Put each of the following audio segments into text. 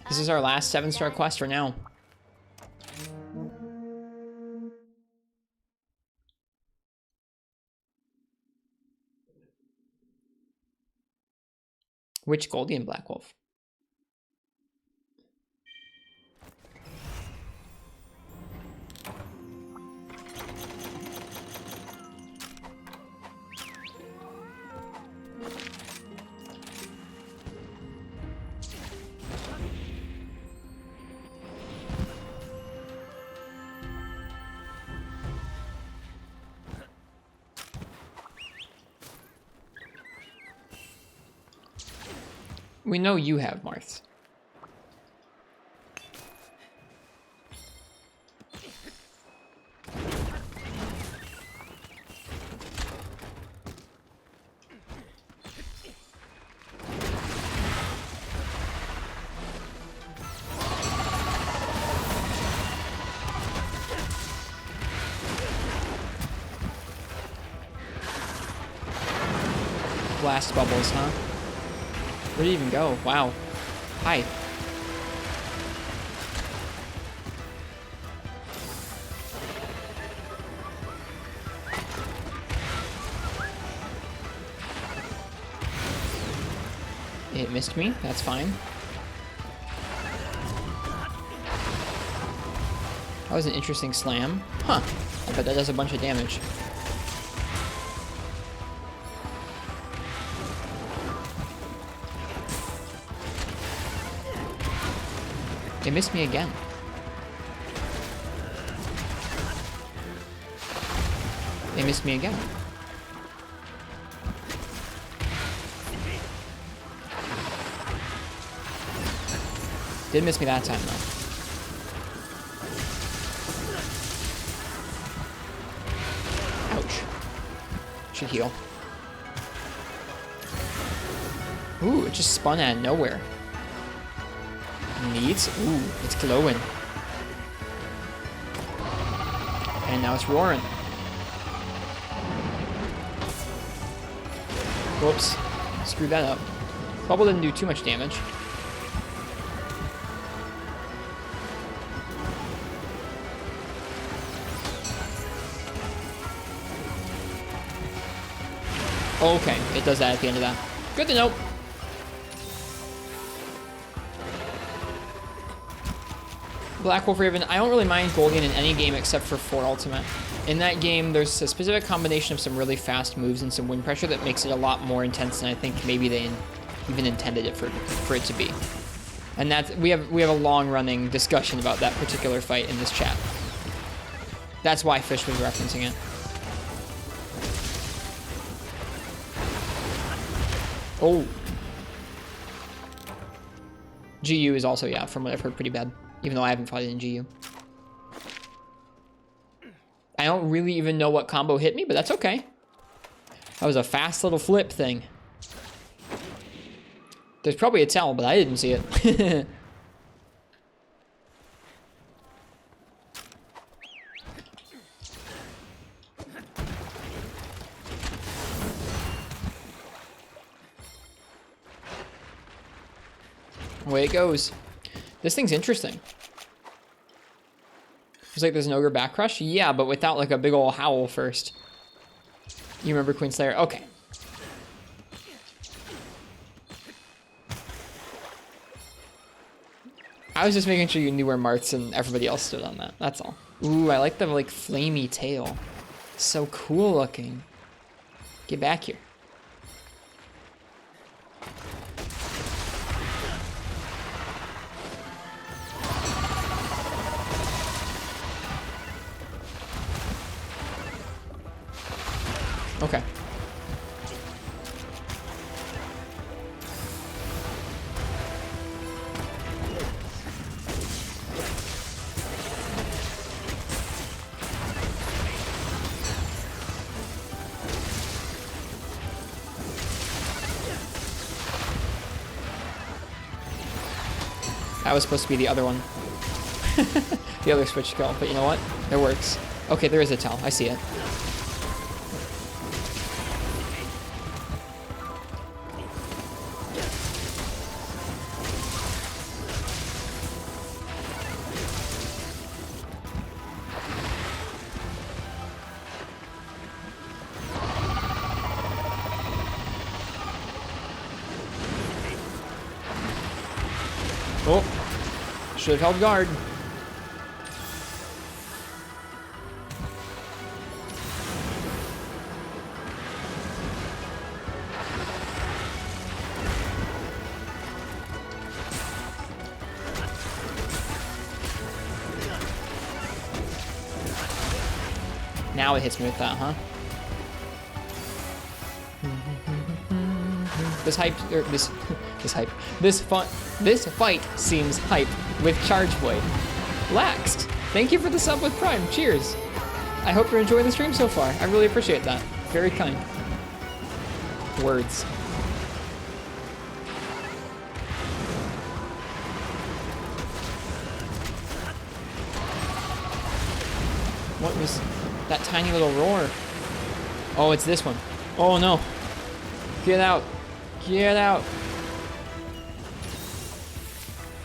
This is our last 7-star quest for now. Which Goldian Black Wolf? We know you have Marths. Blast bubbles, huh? Where did he even go? Wow. Hi. It missed me. That's fine. That was an interesting slam. Huh. I bet that does a bunch of damage. It missed me again. They missed me again. Did miss me that time though. Ouch. Should heal. Ooh, it just spun out of nowhere. Needs? Ooh, it's glowing. And now it's roaring. Whoops. Screwed that up. Bubble didn't do too much damage. Okay, it does that at the end of that. Good to know. Black Wolf Raven, I don't really mind Goldian in any game except for 4 Ultimate. In that game, there's a specific combination of some really fast moves and some wind pressure that makes it a lot more intense than I think maybe they even intended it for it to be. And that's we have a long-running discussion about that particular fight in this chat. That's why Fish was referencing it. Oh. GU is also, yeah, from what I've heard, pretty bad. Even though I haven't fought it in GU. I don't really even know what combo hit me, but that's okay. That was a fast little flip thing. There's probably a tell, but I didn't see it. Away it goes. This thing's interesting. It's like there's an ogre back crush? Yeah, but without like a big ol' howl first. You remember Queen Slayer? Okay. I was just making sure you knew where Marths and everybody else stood on that. That's all. Ooh, I like the like flamey tail. So cool looking. Get back here. Okay. That was supposed to be the other one. The other switch skill, but you know what? It works. Okay, there is a tell. I see it. Oh, should have held guard. Now it hits me with that, huh? This fight seems hype with Charge Blade. Laxed, thank you for the sub with Prime. Cheers. I hope you're enjoying the stream so far. I really appreciate that. Very kind. Words. What was that tiny little roar? Oh, it's this one. Oh no. Get out. Get out.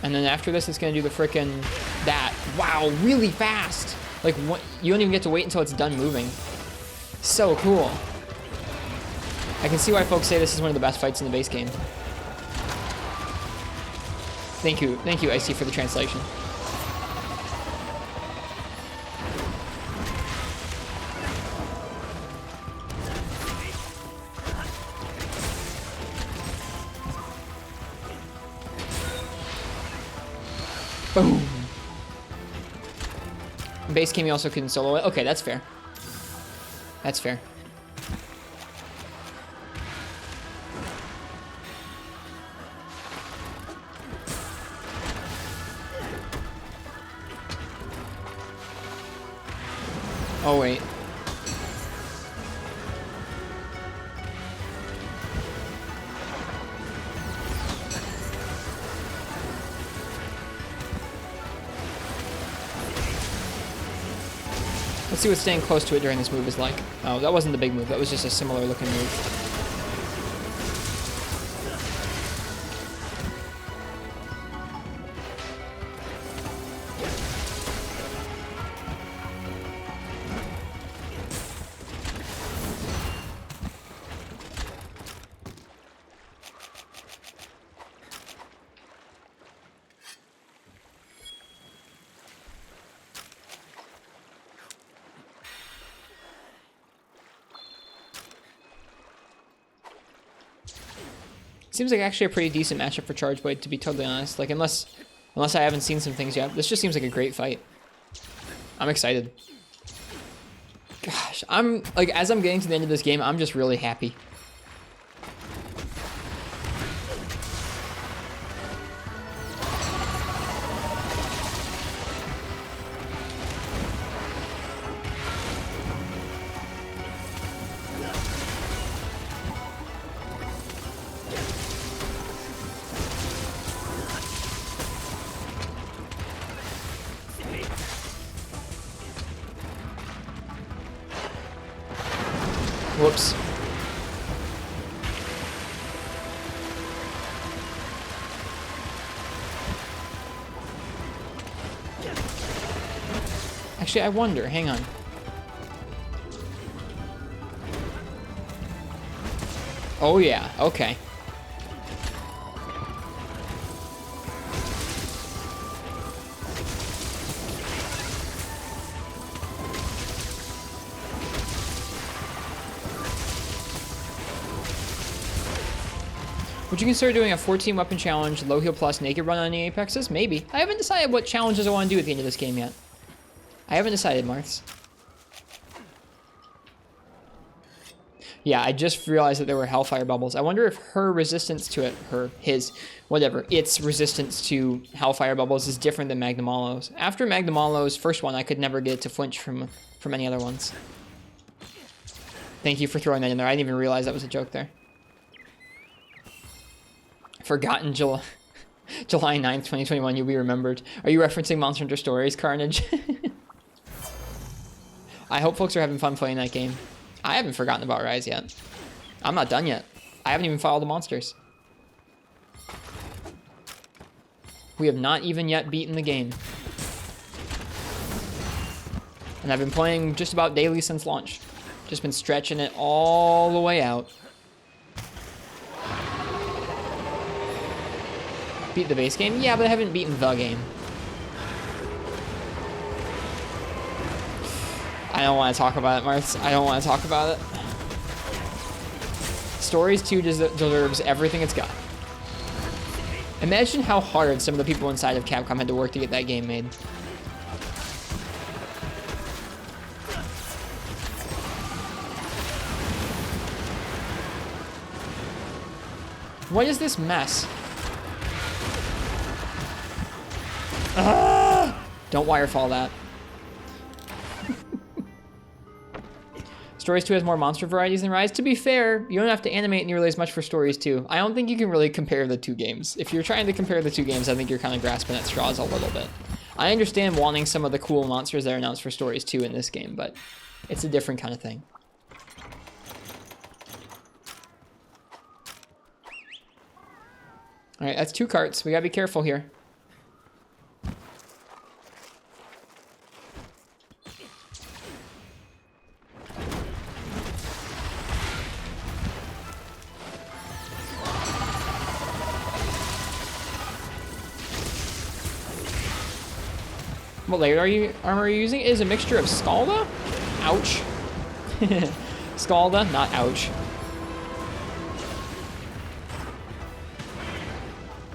And then after this, it's gonna do the frickin' that. Wow, really fast. Like, what? You don't even get to wait until it's done moving. So cool. I can see why folks say this is one of the best fights in the base game. Thank you, Icy, for the translation. Boom. Base game, you also couldn't solo it. Okay, that's fair. That's fair. Oh, wait. Let's see what staying close to it during this move is like. Oh, that wasn't the big move. That was just a similar looking move. Seems like actually a pretty decent matchup for Charge Blade, to be totally honest. Like, unless I haven't seen some things yet. This just seems like a great fight. I'm excited. Gosh, I'm, like, as I'm getting to the end of this game, I'm just really happy. Whoops. Actually, I wonder. Hang on. Oh, yeah. Okay. Would you consider doing a 14 weapon challenge, low heal plus naked run on any Apexes? Maybe. I haven't decided what challenges I want to do at the end of this game yet. I haven't decided, Marths. Yeah, I just realized that there were Hellfire bubbles. I wonder if her resistance to it, its resistance to Hellfire bubbles is different than Magnamalo's. After Magnamalo's first one, I could never get it to flinch from any other ones. Thank you for throwing that in there. I didn't even realize that was a joke there. Forgotten July 9th, 2021, you'll be remembered. Are you referencing Monster Hunter Stories, Carnage? I hope folks are having fun playing that game. I haven't forgotten about Rise yet. I'm not done yet. I haven't even fought all the monsters. We have not even yet beaten the game. And I've been playing just about daily since launch. Just been stretching it all the way out. Beat the base game? Yeah, but I haven't beaten the game. I don't want to talk about it, Martz. I don't want to talk about it. Stories 2 deserves everything it's got. Imagine how hard some of the people inside of Capcom had to work to get that game made. What is this mess? Ah! Don't wirefall that. Stories 2 has more monster varieties than Rise. To be fair, you don't have to animate nearly as much for Stories 2. I don't think you can really compare the two games. If you're trying to compare the two games, I think you're kind of grasping at straws a little bit. I understand wanting some of the cool monsters that are announced for Stories 2 in this game, but it's a different kind of thing. All right, that's 2 carts. We gotta be careful here. What layer armor are you using? It is a mixture of Scalda? Ouch. Scalda, not ouch.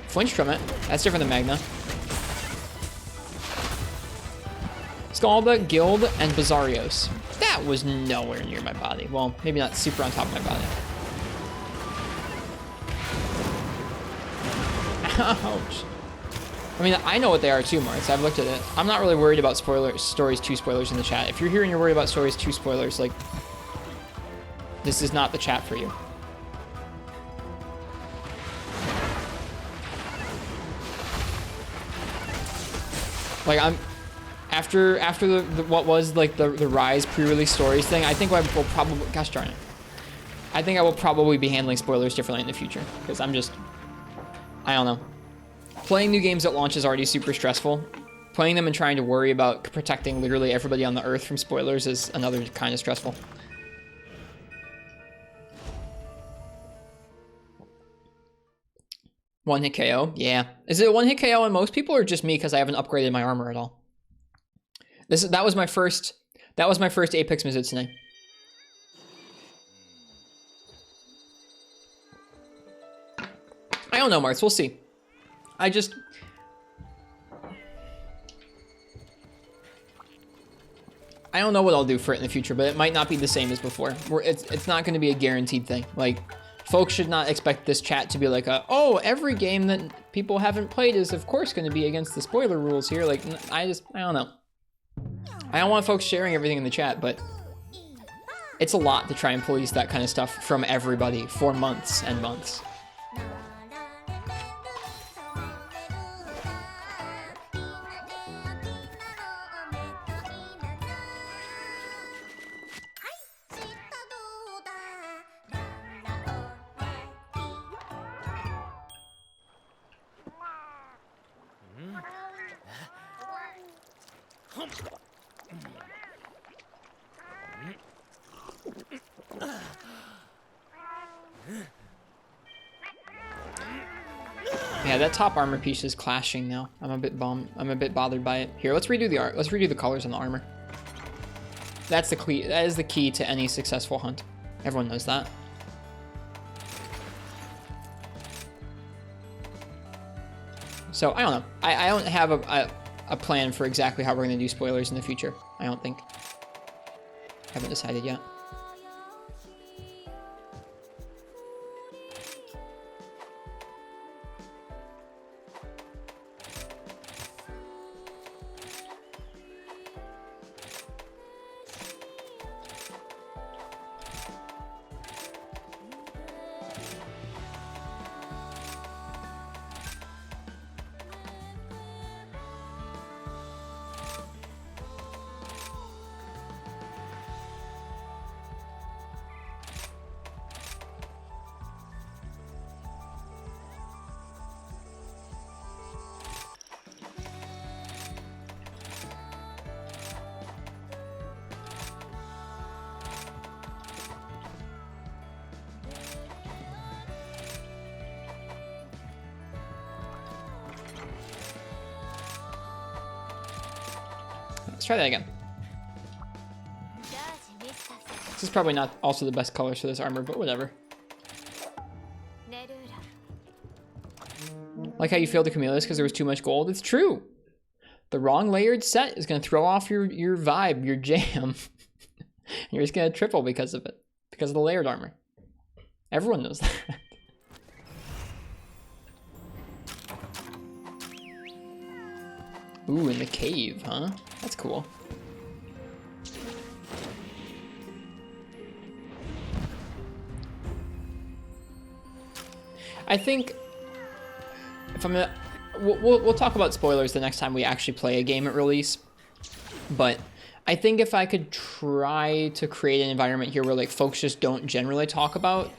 Flinched from it. That's different than Magna. Scalda, Guild, and Bizarrios. That was nowhere near my body. Well, maybe not super on top of my body. Ouch. I mean, I know what they are too, Martz. I've looked at it. I'm not really worried about Stories 2 spoilers in the chat. If you're here and you're worried about Stories 2 spoilers, like, this is not the chat for you. Like, I'm after the what was like the Rise pre-release stories thing, I think I will probably, gosh darn it, I think I will probably be handling spoilers differently in the future, because I'm just, I don't know. Playing new games at launch is already super stressful. Playing them and trying to worry about protecting literally everybody on the earth from spoilers is another kind of stressful. One hit KO? Yeah. Is it a one hit KO on most people or just me because I haven't upgraded my armor at all? That was my first Apex Mizutsune. I don't know, Martz. We'll see. I don't know what I'll do for it in the future, but it might not be the same as before. It's not going to be a guaranteed thing. Like, folks should not expect this chat to be like oh, every game that people haven't played is of course going to be against the spoiler rules here. Like, I don't know. I don't want folks sharing everything in the chat, but it's a lot to try and police that kind of stuff from everybody for months and months. Yeah, that top armor piece is clashing now. I'm a bit bummed. I'm a bit bothered by it. Here, let's redo the art. Let's redo the colors on the armor. That's the key. That is the key to any successful hunt. Everyone knows that. So I don't know. I don't have a plan for exactly how we're going to do spoilers in the future. I don't think. Haven't decided yet. try that again. This is probably not also the best colors for this armor, but whatever. Like how you failed the Camellias because there was too much gold. It's true. The wrong layered set is going to throw off your vibe, your jam. You're just going to triple because of it. Because of the layered armor. Everyone knows that. Ooh, in the cave, huh? That's cool. I think if I'm gonna, we'll talk about spoilers the next time we actually play a game at release. But I think if I could try to create an environment here where like folks just don't generally talk about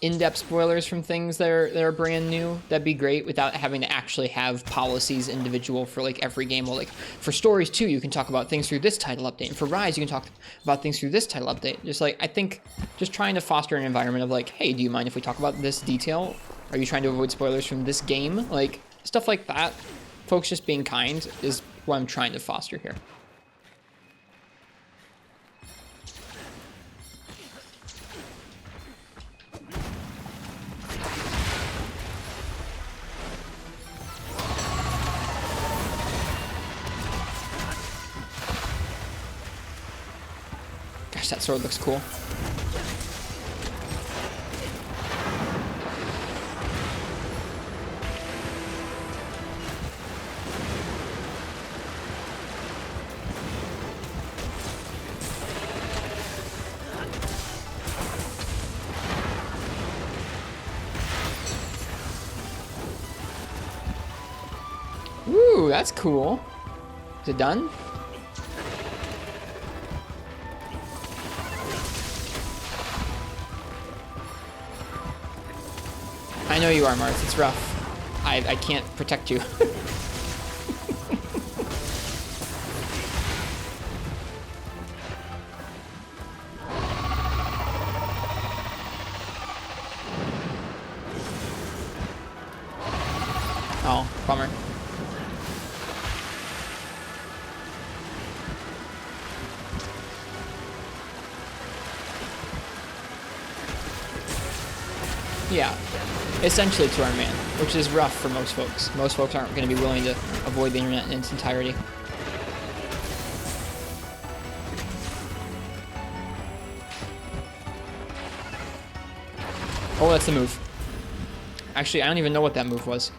in-depth spoilers from things that are brand new, that'd be great without having to actually have policies individual for like every game. Well, like for stories too, you can talk about things through this title update. And for Rise, you can talk about things through this title update. Just like, I think just trying to foster an environment of like, hey, do you mind if we talk about this detail? Are you trying to avoid spoilers from this game? Like stuff like that. Folks just being kind is what I'm trying to foster here. Gosh, that sword looks cool. Ooh, that's cool. Is it done? I know you are, Marth. It's rough. I can't protect you. Oh, bummer. Yeah, essentially to our man, which is rough for most folks. Most folks aren't going to be willing to avoid the internet in its entirety. Oh, that's the move. Actually, I don't even know what that move was.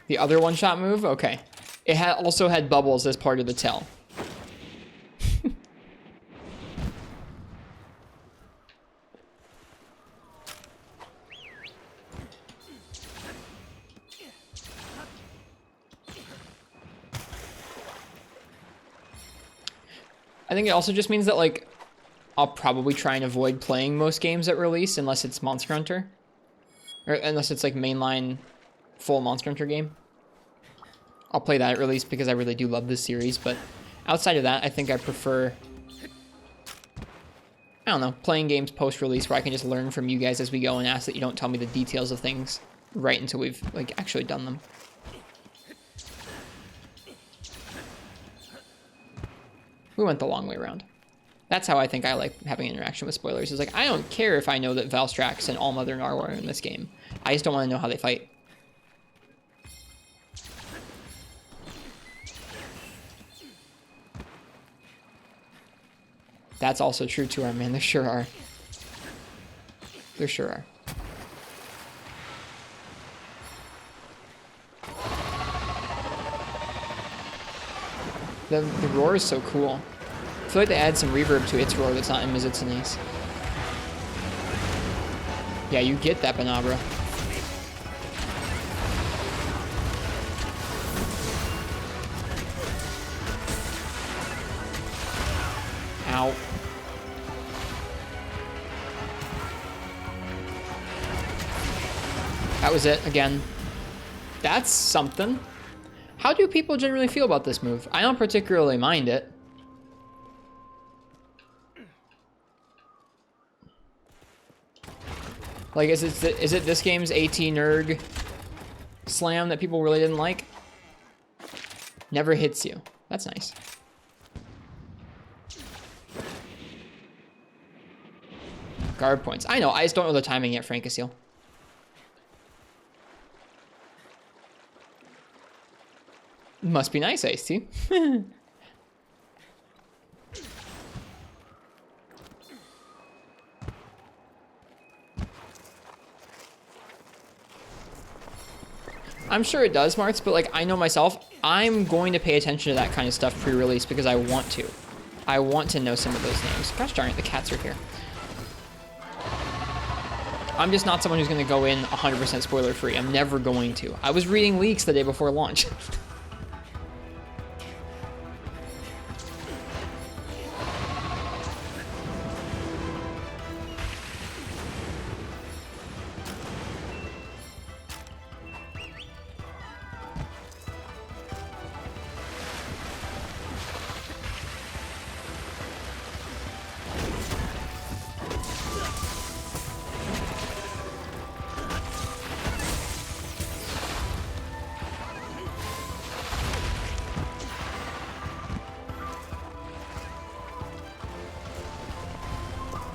The other one-shot move? Okay. It also had bubbles as part of the tell. I think it also just means that, like, I'll probably try and avoid playing most games at release unless it's Monster Hunter. Or unless it's, like, mainline full Monster Hunter game. I'll play that at release because I really do love this series, but outside of that, I think I prefer, I don't know, playing games post-release where I can just learn from you guys as we go and ask that you don't tell me the details of things right until we've, like, actually done them. We went the long way around. That's how I think I like having an interaction with spoilers. Is like, I don't care if I know that Valstrax and Allmother Narwhal are in this game. I just don't want to know how they fight. That's also true to our man. There sure are. There sure are. The roar is so cool. I feel like they add some reverb to its roar that's not in Mizutsune's. Yeah, you get that, Banabra. Ow. That was it, again. That's something. How do people generally feel about this move? I don't particularly mind it. Like, is it this game's AT Nerg slam that people really didn't like? Never hits you. That's nice. Guard points. I know, I just don't know the timing yet, Frankasil. Must be nice, Ice T. I'm sure it does, Marts, but like I know myself, I'm going to pay attention to that kind of stuff pre-release because I want to. I want to know some of those names. Gosh darn it, the cats are here. I'm just not someone who's going to go in 100% spoiler free. I'm never going to. I was reading leaks the day before launch.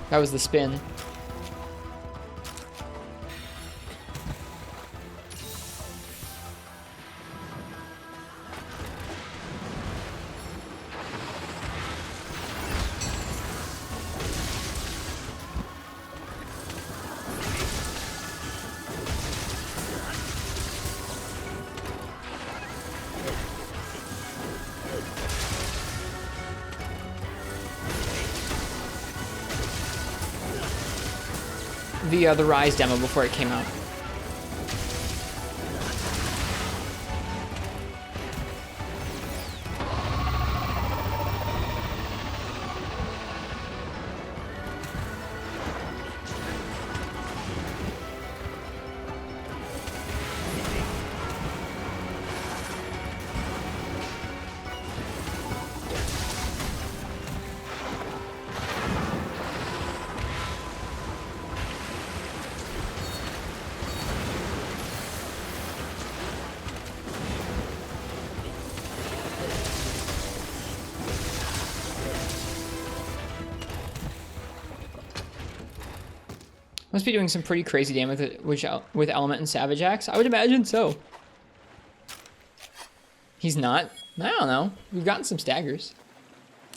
That was the spin. The Rise demo before it came out. Must be doing some pretty crazy damage with Element and Savage Axe. I would imagine so. He's not? I don't know. We've gotten some staggers.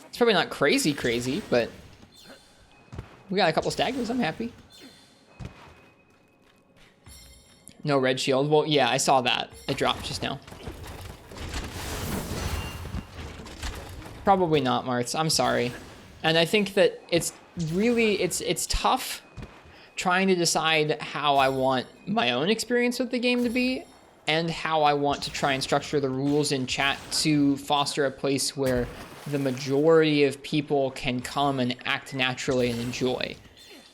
It's probably not crazy, but we got a couple staggers. I'm happy. No red shield. Well, yeah, I saw that. It dropped just now. Probably not, Martz. I'm sorry. And I think that it's really, it's tough trying to decide how I want my own experience with the game to be and how I want to try and structure the rules in chat to foster a place where the majority of people can come and act naturally and enjoy.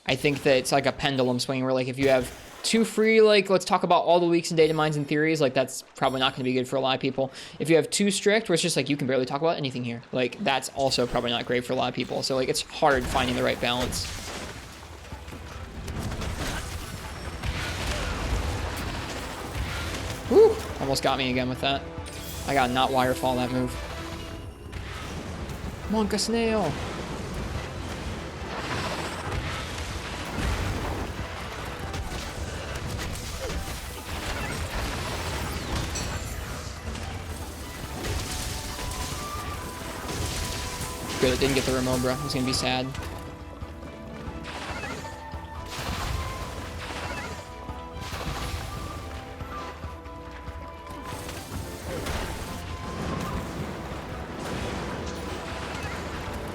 I think that it's like a pendulum swing where like if you have too free, like let's talk about all the leaks and data mines and theories, like that's probably not going to be good for a lot of people. If you have too strict where it's just like you can barely talk about anything here, like that's also probably not great for a lot of people. So like it's hard finding the right balance. Whew, almost got me again with that. I gotta not wirefall that move. Monka Snail! Good, it didn't get the Remobra. I was gonna be sad.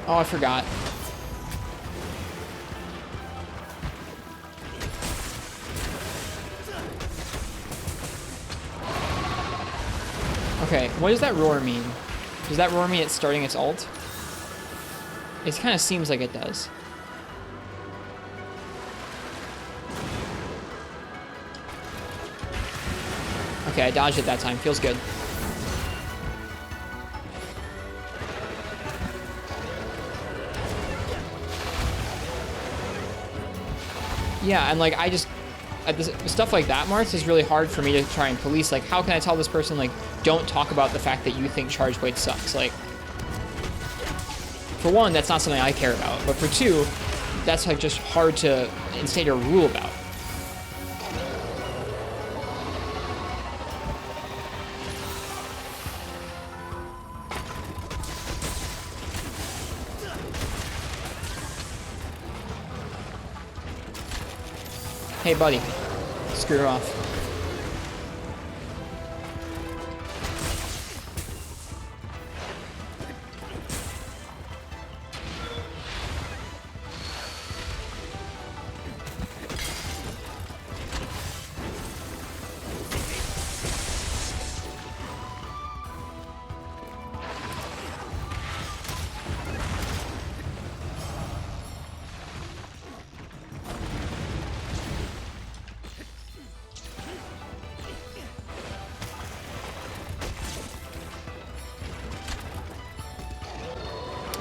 Oh, I forgot. Okay, what does that roar mean? Does that roar mean it's starting its ult? It kind of seems like it does. Okay, I dodged it that time. Feels good. Yeah, and like I at this, stuff like that, Marth, is really hard for me to try and police. Like, how can I tell this person, like, don't talk about the fact that you think Charge Blade sucks? Like, for one, that's not something I care about. But for two, that's, like, just hard to instate a rule about. Hey, buddy. Screw her off.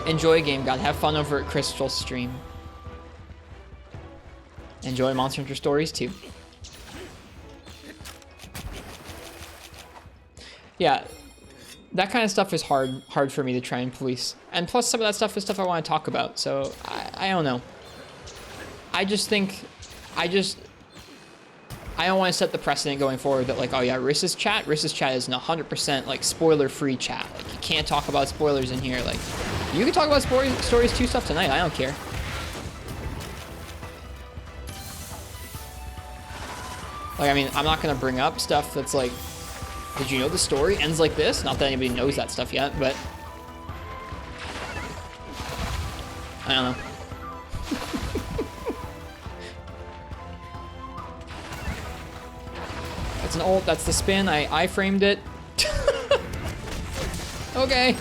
Enjoy Game God. Have fun over at Crystal's stream. Enjoy Monster Hunter Stories too. Yeah, that kind of stuff is hard for me to try and police. And plus, some of that stuff is stuff I want to talk about. So I don't know. I just think I don't want to set the precedent going forward that, like, oh yeah, Riss's chat is an 100% like spoiler-free chat. Like, you can't talk about spoilers in here. Like, you can talk about Stories 2 stuff tonight. I don't care. Like, I mean, I'm not gonna bring up stuff that's like, did you know the story ends like this? Not that anybody knows that stuff yet, but I don't know. That's the spin. I framed it. Okay.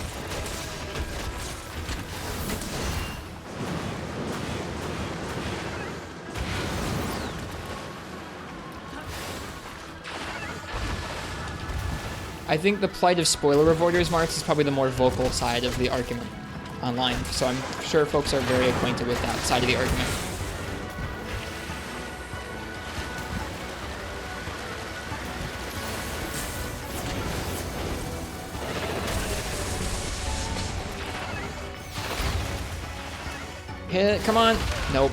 I think the plight of spoiler avoiders, Marks, is probably the more vocal side of the argument online. So I'm sure folks are very acquainted with that side of the argument. Hit it, come on. Nope.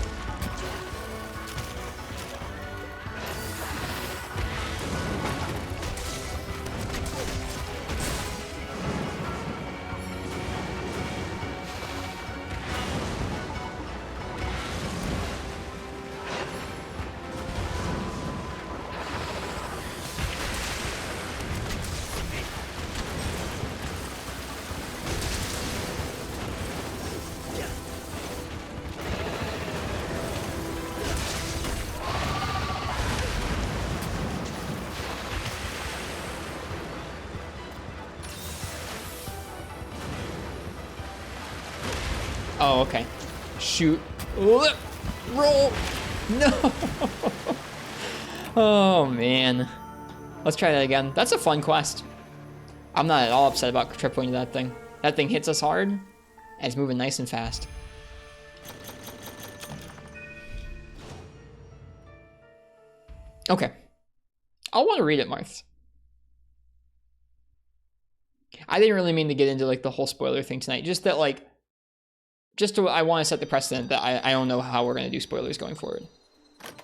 Oh, okay. Shoot. Roll. No. Oh, man. Let's try that again. That's a fun quest. I'm not at all upset about tripling that thing. That thing hits us hard, and it's moving nice and fast. Okay. I'll want to read it, Marth. I didn't really mean to get into, like, the whole spoiler thing tonight. Just that, like, I want to set the precedent that I don't know how we're going to do spoilers going forward.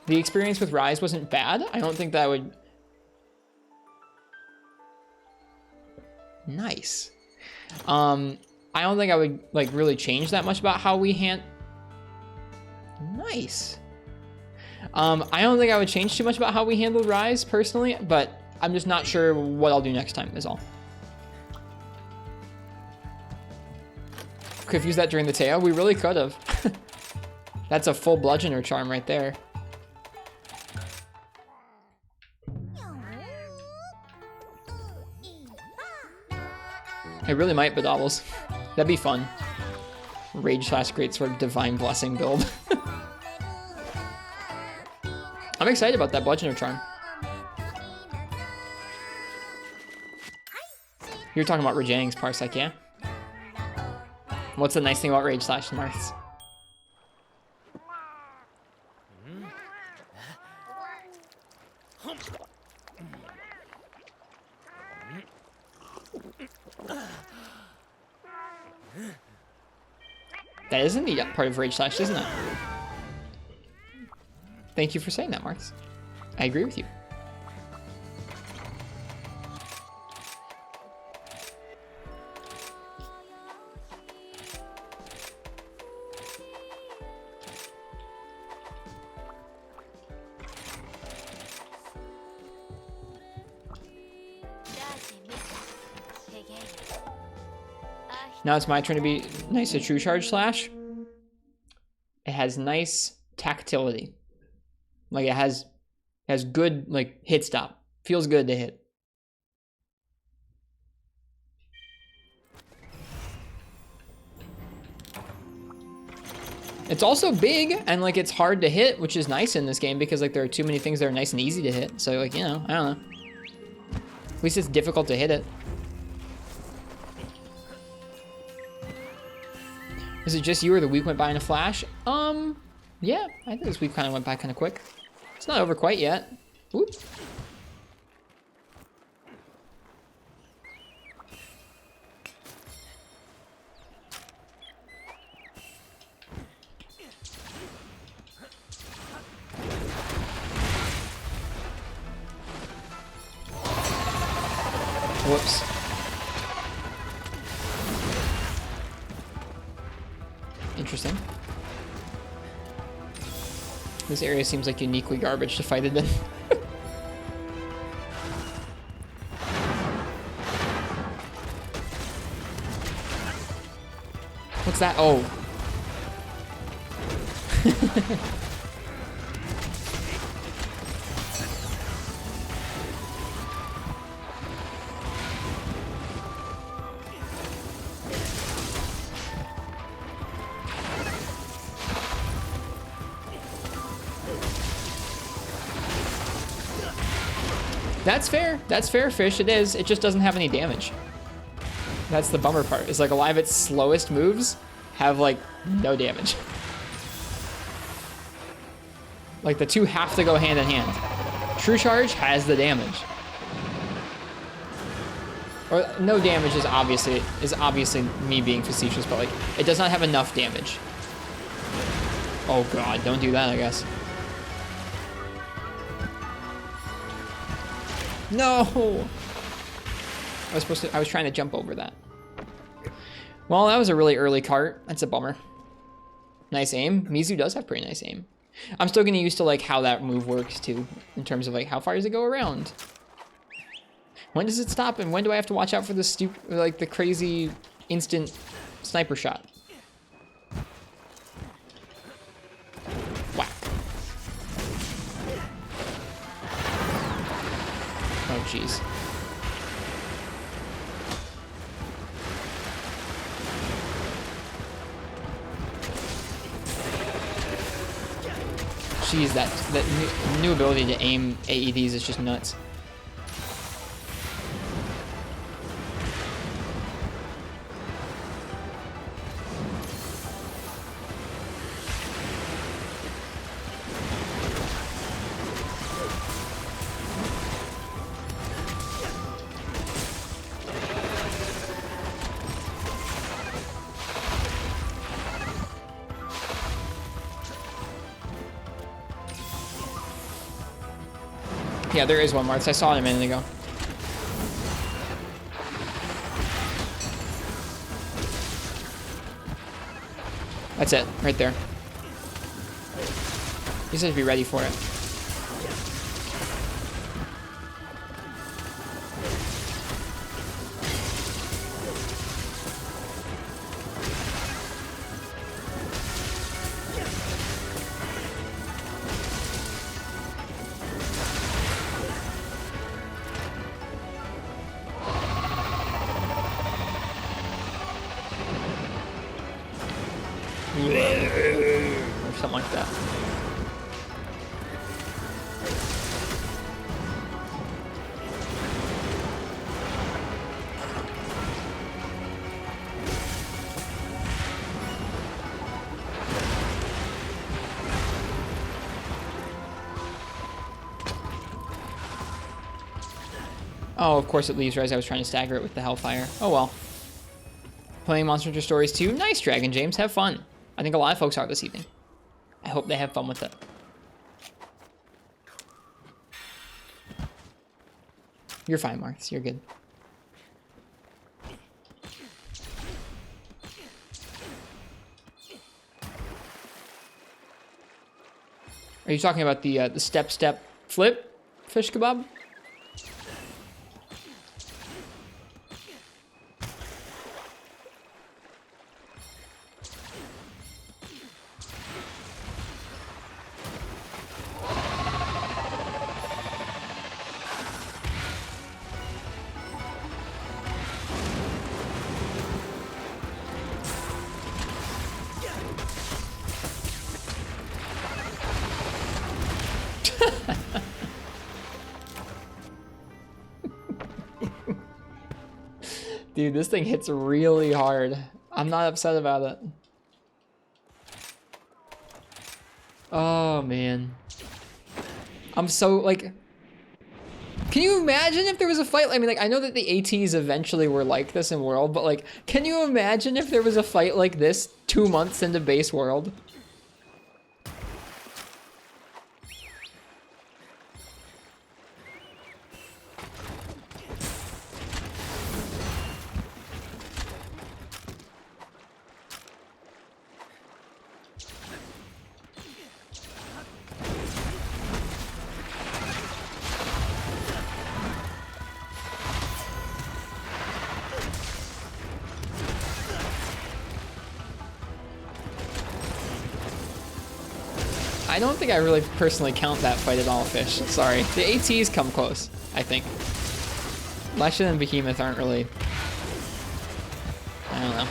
The experience with Rise wasn't bad. I don't think that would... Nice. I don't think I would, like, really change that much about how we Nice. I don't think I would change too much about how we handled Rise, personally, but I'm just not sure what I'll do next time, is all. Could have used that during the tail. We really could have. That's a full bludgeoner charm right there. I really might bedobbles. That'd be fun. Rage / Greatsword Divine Blessing build. I'm excited about that bludgeoner charm. You're talking about Rajang's Parsec, yeah? What's the nice thing about Rage / Smarts? That isn't the part of Rage Slash, isn't it? Thank you for saying that, Marks. I agree with you. Now it's my turn to be nice. A True Charge Slash. It has nice tactility. Like it has good like hit stop. Feels good to hit. It's also big and like it's hard to hit, which is nice in this game because like there are too many things that are nice and easy to hit. So like, you know, I don't know. At least it's difficult to hit it. Is it just you or the week went by in a flash? Yeah, I think this week kind of went by kind of quick. It's not over quite yet. Whoop. Whoops. Interesting. This area seems like uniquely garbage to fight it in. What's that? Oh. That's fair. That's fair, Fish. It is. It just doesn't have any damage. That's the bummer part. It's like a lot of its slowest moves have like no damage. Like the two have to go hand in hand. True Charge has the damage. Or no damage is obviously me being facetious, but like it does not have enough damage. Oh god, don't do that, I guess. No! I was trying to jump over that. Well, that was a really early cart. That's a bummer. Nice aim. Mizu does have pretty nice aim. I'm still getting used to like how that move works too, in terms of like how far does it go around? When does it stop and when do I have to watch out for the like the crazy instant sniper shot? Whack. Oh jeez. Jeez, that new ability to aim AEDs is just nuts. Yeah, there is one, Martz. I saw it a minute ago. That's it, right there. You said to be ready for it. Or something like that. Oh, of course it leaves right as I was trying to stagger it with the Hellfire. Oh well. Playing Monster Hunter Stories 2. Nice, Dragon James. Have fun. I think a lot of folks are this evening. I hope they have fun with it. You're fine, Marks. You're good. Are you talking about the step flip fish kebab? Dude, this thing hits really hard. I'm not upset about it. Oh, man. I'm so, like... Can you imagine if there was a fight? I mean, like, I know that the ATs eventually were like this in World, but, like, can you imagine if there was a fight like this 2 months into base World? I don't think I really personally count that fight at all, Fish. Sorry. The ATs come close, I think. Leshen and Behemoth aren't really... I don't know.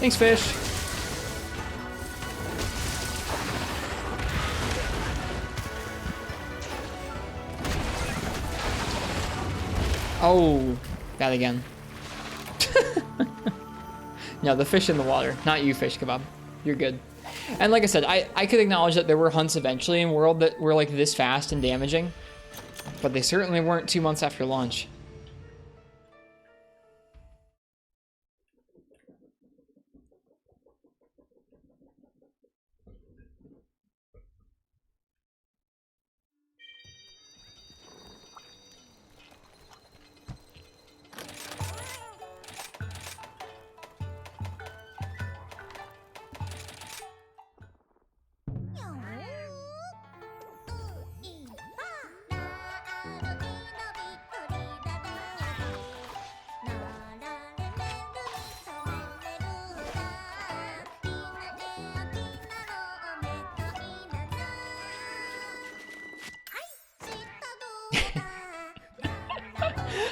Thanks, Fish. Oh, that again. No, the fish in the water, not you, Fish Kebab. You're good. And like I said, I could acknowledge that there were hunts eventually in World that were like this fast and damaging, but they certainly weren't 2 months after launch.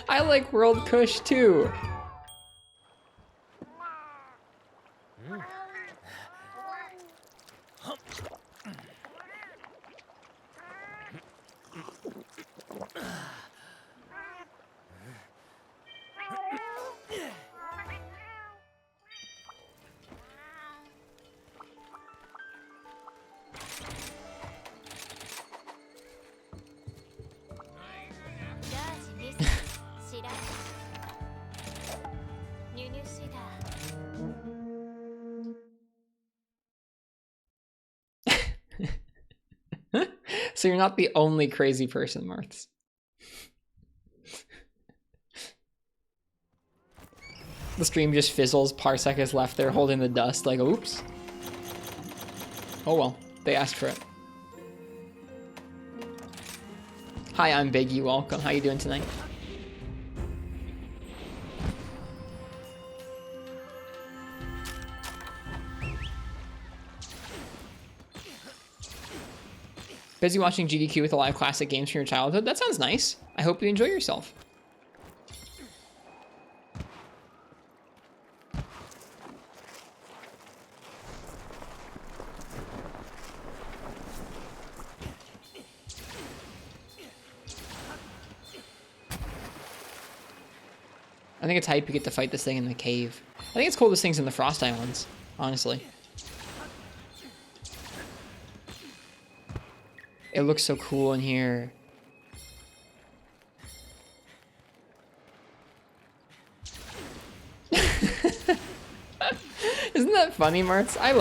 I like World Kush too. So you're not the only crazy person, Marths. The stream just fizzles. Parsec is left there holding the dust like, oops. Oh well, they asked for it. Hi, I'm Biggie. Welcome. How you doing tonight? Busy watching GDQ with a lot of classic games from your childhood. That sounds nice. I hope you enjoy yourself. I think it's hype you get to fight this thing in the cave. I think it's cool this thing's in the Frost Islands, honestly. It looks so cool in here. Isn't that funny, Martz? I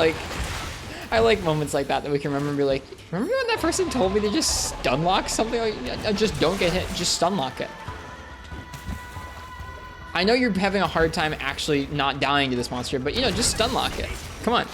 like moments like that we can remember and be like, remember when that person told me to just stun lock something? Like, just don't get hit, just stun lock it. I know you're having a hard time actually not dying to this monster, but you know, just stun lock it. Come on.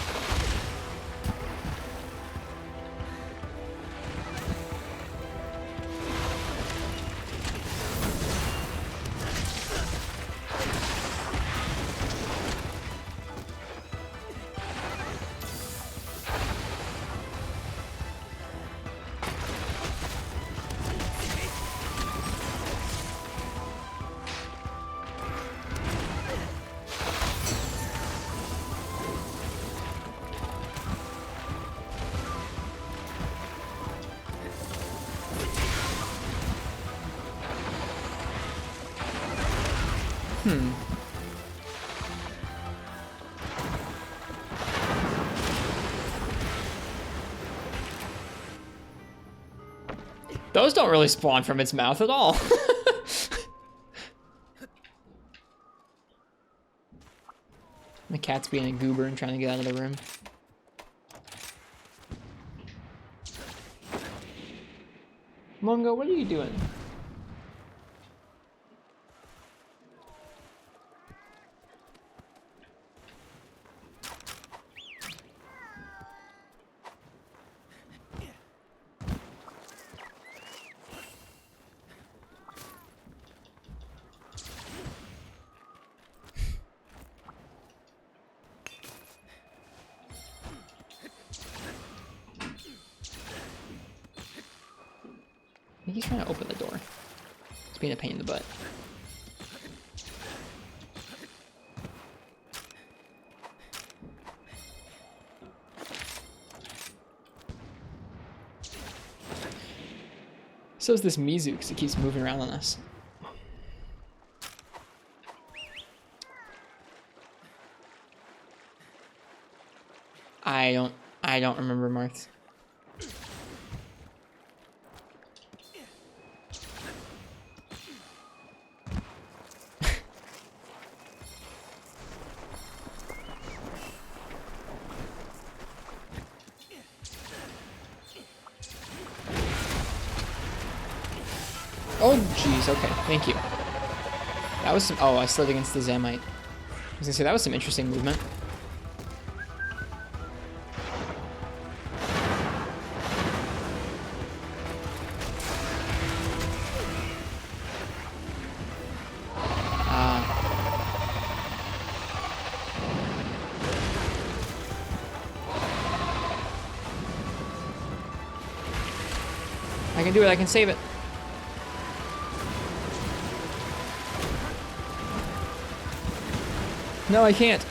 Those don't really spawn from its mouth at all. The cat's being a goober and trying to get out of the room. Mungo, what are you doing? I think he's trying to open the door. It's being a pain in the butt. So is this Mizu, because it keeps moving around on us. I don't remember, Marth. Oh, jeez, okay, thank you. That was some, oh, I slid against the Zamite. I was gonna say, that was some interesting movement. I can do it, I can save it. No, I can't.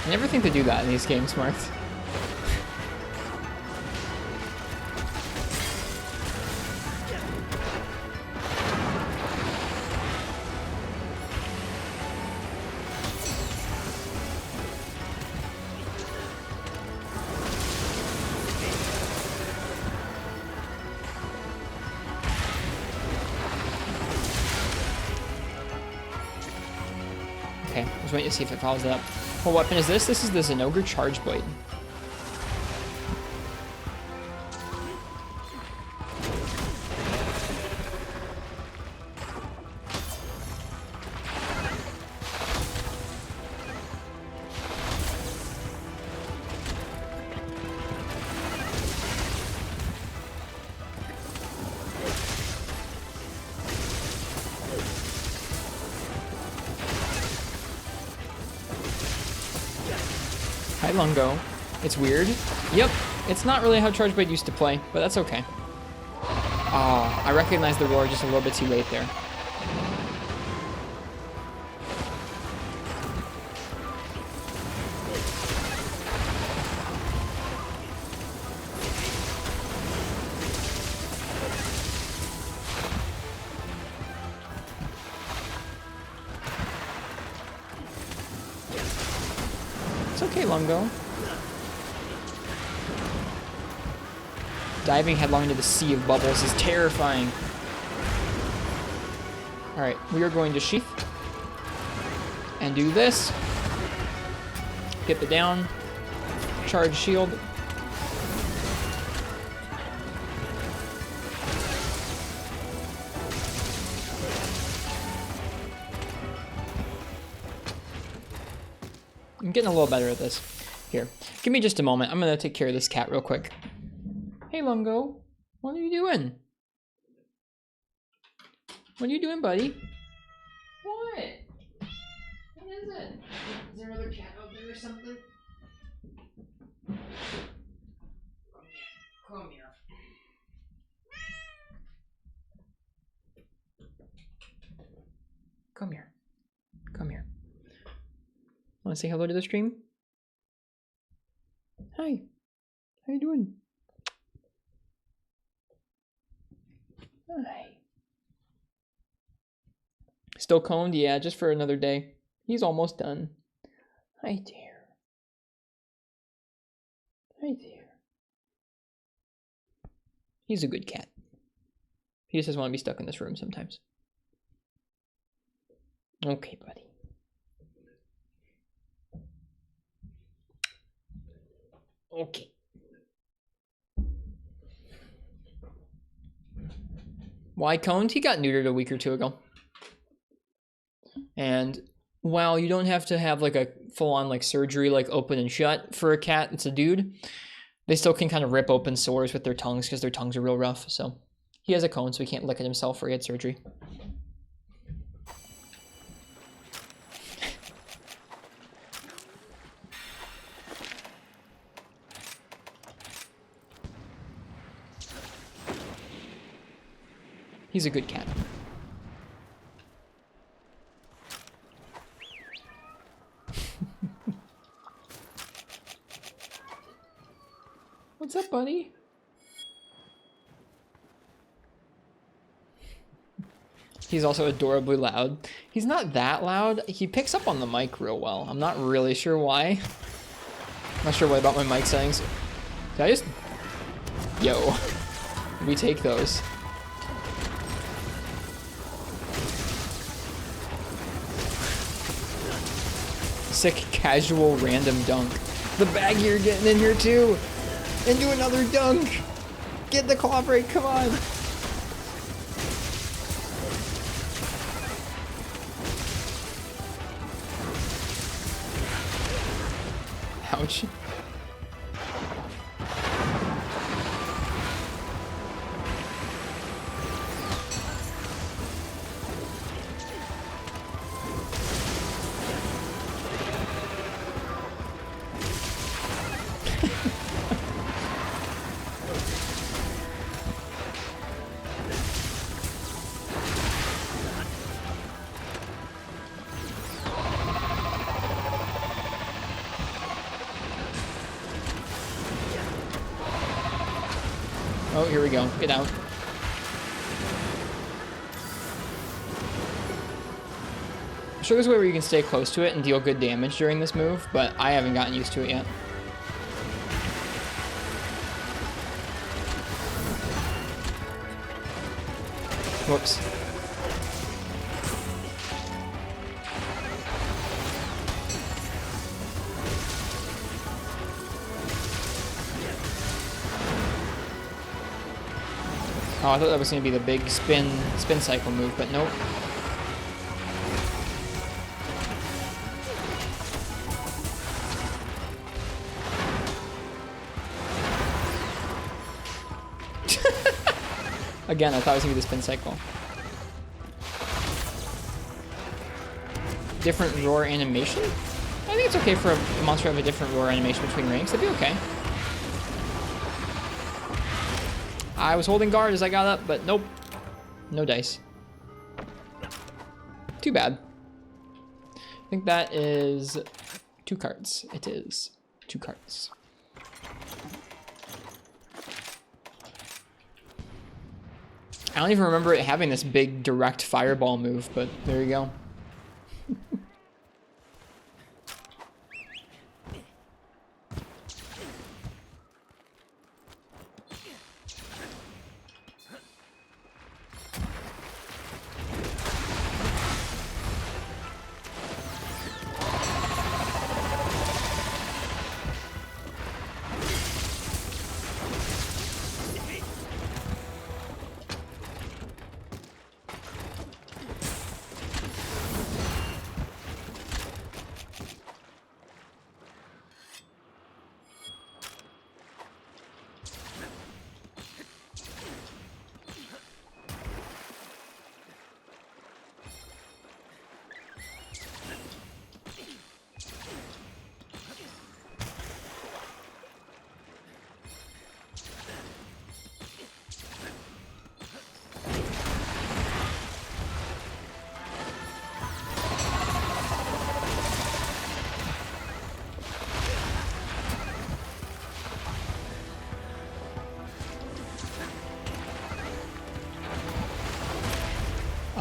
I never think to do that in these games, Mark. Okay, I was waiting to see if it follows it up. What weapon is this? This is the Zenogre Charge Blade. Hi, Lungo. It's weird. Yep, it's not really how Charge Blade used to play, but that's okay. Oh, I recognized the roar just a little bit too late there. It's okay, Lungo. Diving headlong into the sea of bubbles is terrifying. Alright, we are going to sheath. And do this. Get the down. Charge shield. I'm getting a little better at this. Here, give me just a moment. I'm gonna take care of this cat real quick. Hey, Lungo. What are you doing? What are you doing, buddy? What? What is it? Is there another cat out there or something? Come here. Come here. Come here. Want to say hello to the stream? Hi. How you doing? Hi. Still combed? Yeah, just for another day. He's almost done. Hi there. Hi there. He's a good cat. He just doesn't want to be stuck in this room sometimes. Okay, buddy. Okay. Why coned? He got neutered a week or two ago. And while you don't have to have like a full-on like surgery like open and shut for a cat, it's a dude, they still can kind of rip open sores with their tongues because their tongues are real rough. So he has a cone, so he can't lick at himself, or he had surgery. He's a good cat. What's up, buddy? He's also adorably loud. He's not that loud. He picks up on the mic real well. I'm not really sure why. I'm not sure what about my mic settings. Did I just... Yo. We take those. Sick, casual, random dunk. The baggier getting in here too. And do another dunk. Get the claw break, come on. Ouch. Oh, here we go. Get out. I'm sure there's a way where you can stay close to it and deal good damage during this move, but I haven't gotten used to it yet. Whoops. Oh, I thought that was going to be the big spin cycle move, but nope. Again, I thought it was going to be the spin cycle. Different roar animation? I think it's okay for a monster to have a different roar animation between ranks. That'd be okay. I was holding guard as I got up, but nope. No dice. Too bad. I think that is 2 cards. It is 2 cards. I don't even remember it having this big direct fireball move, but there you go.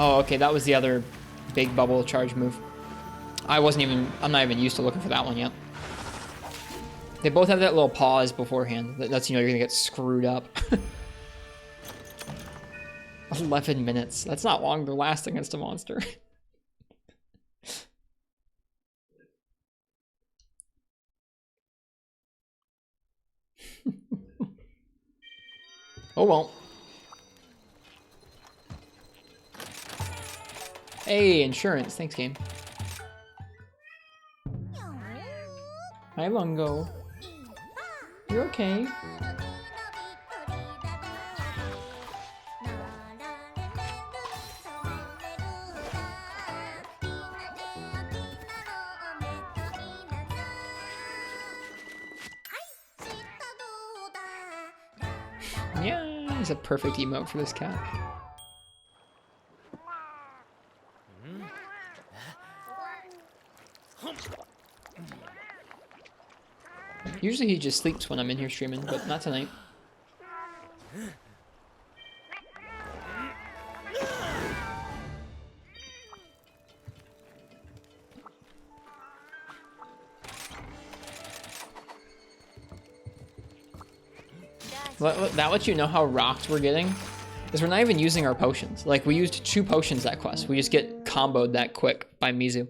Oh, okay, that was the other big bubble charge move. I'm not even used to looking for that one yet. They both have that little pause beforehand. That's, you know, you're gonna get screwed up. 11 minutes. That's not long to last against a monster. Oh well. Hey, insurance. Thanks, game. Hi, Lungo. You're okay. Yeah, it's a perfect emote for this cat. Usually he just sleeps when I'm in here streaming, but not tonight. That lets you know how rocked we're getting, is we're not even using our potions. Like, we used 2 potions that quest. We just get comboed that quick by Mizu.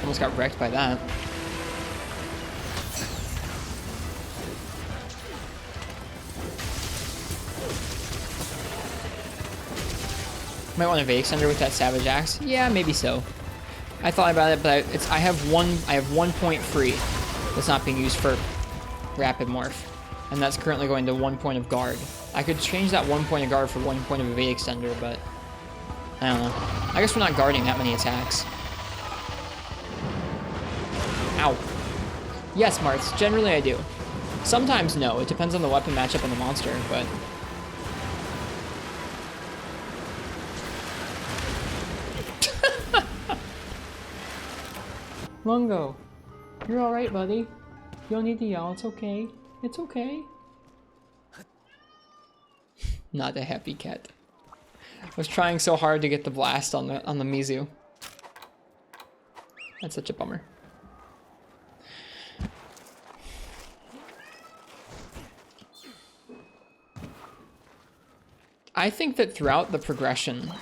Almost got wrecked by that. Might want to Vega Extender with that Savage Axe. Yeah, maybe so. I thought about it, but I have one point free that's not being used for Rapid Morph, and that's currently going to 1 point of guard. I could change that 1 point of guard for 1 point of a Vega Extender, but I don't know. I guess we're not guarding that many attacks. Ow. Yes, Marts. Generally I do. Sometimes no. It depends on the weapon matchup and the monster, but... Lungo. You're alright, buddy. You don't need to yell. It's okay. It's okay. Not a happy cat. I was trying so hard to get the blast on the Mizu. That's such a bummer. I think that throughout the progression,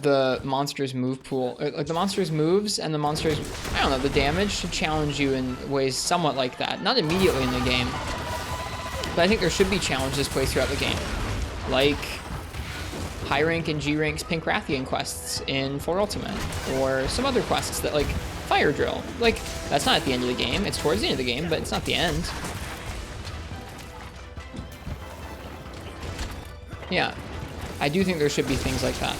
the monster's move pool, like the monster's moves and the monster's, I don't know, the damage should challenge you in ways somewhat like that. Not immediately in the game, but I think there should be challenges placed throughout the game. Like high rank and G rank's Pancrathian quests in 4 Ultimate, or some other quests that like Fire Drill. Like, that's not at the end of the game, it's towards the end of the game, but it's not the end. Yeah, I do think there should be things like that.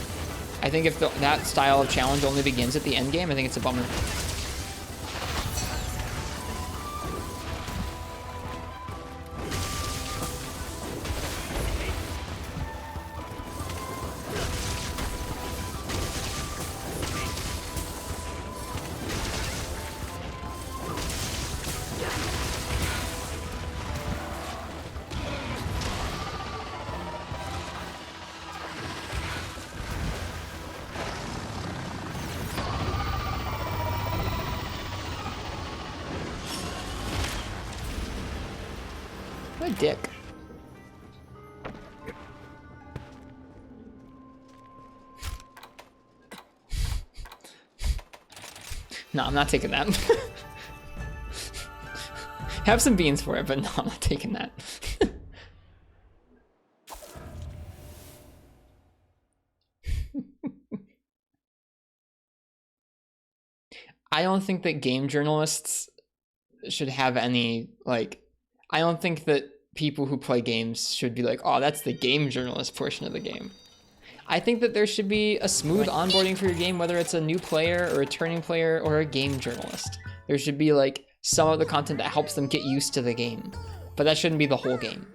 I think if that style of challenge only begins at the end game, I think it's a bummer. What a dick. No, I'm not taking that. Have some beans for it, but no, I'm not taking that. I don't think that game journalists should have any, like, I don't think that people who play games should be like, oh, that's the game journalist portion of the game. I think that there should be a smooth onboarding for your game, whether it's a new player or a returning player or a game journalist. There should be like some of the content that helps them get used to the game, but that shouldn't be the whole game.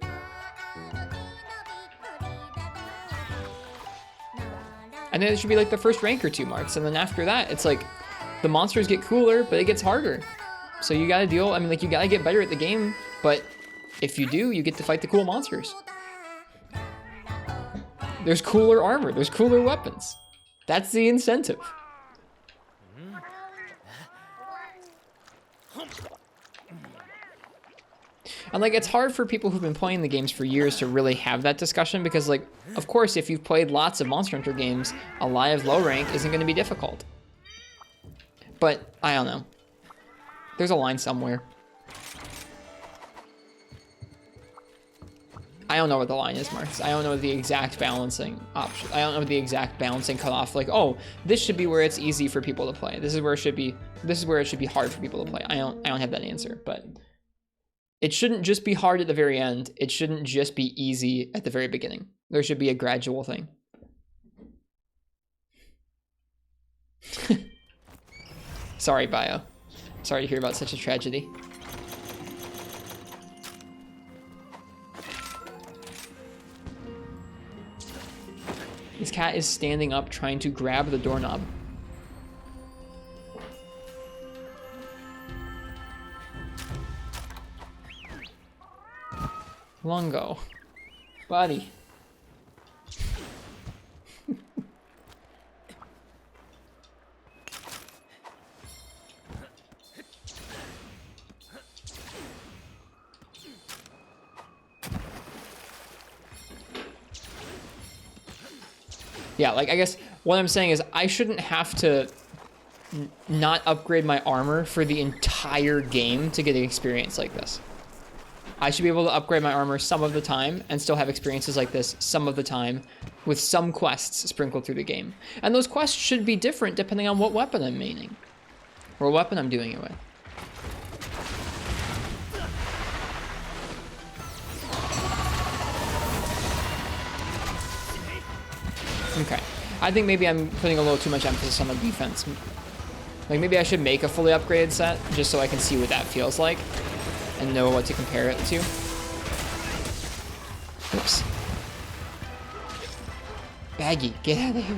And then it should be like the first rank or 2 marks, and then after that, it's like the monsters get cooler, but it gets harder. So you gotta deal, I mean, like, you gotta get better at the game, but if you do, you get to fight the cool monsters. There's cooler armor, there's cooler weapons. That's the incentive. And like, it's hard for people who've been playing the games for years to really have that discussion because, like, of course, if you've played lots of Monster Hunter games, a live low rank isn't gonna be difficult. But, I don't know. There's a line somewhere. I don't know what the line is, Marcus. I don't know the exact balancing option. I don't know the exact balancing cutoff. Like, oh, this should be where it's easy for people to play. This is where it should be. This is where it should be hard for people to play. I don't have that answer, but it shouldn't just be hard at the very end. It shouldn't just be easy at the very beginning. There should be a gradual thing. Sorry, Bio. Sorry to hear about such a tragedy. This cat is standing up trying to grab the doorknob. Lungo. Buddy. Yeah, like, I guess what I'm saying is I shouldn't have to not upgrade my armor for the entire game to get an experience like this. I should be able to upgrade my armor some of the time and still have experiences like this some of the time with some quests sprinkled through the game. And those quests should be different depending on what weapon I'm maining or what weapon I'm doing it with. Okay. I think maybe I'm putting a little too much emphasis on the defense. Like, maybe I should make a fully upgraded set just so I can see what that feels like and know what to compare it to. Oops. Baggy, get out of here.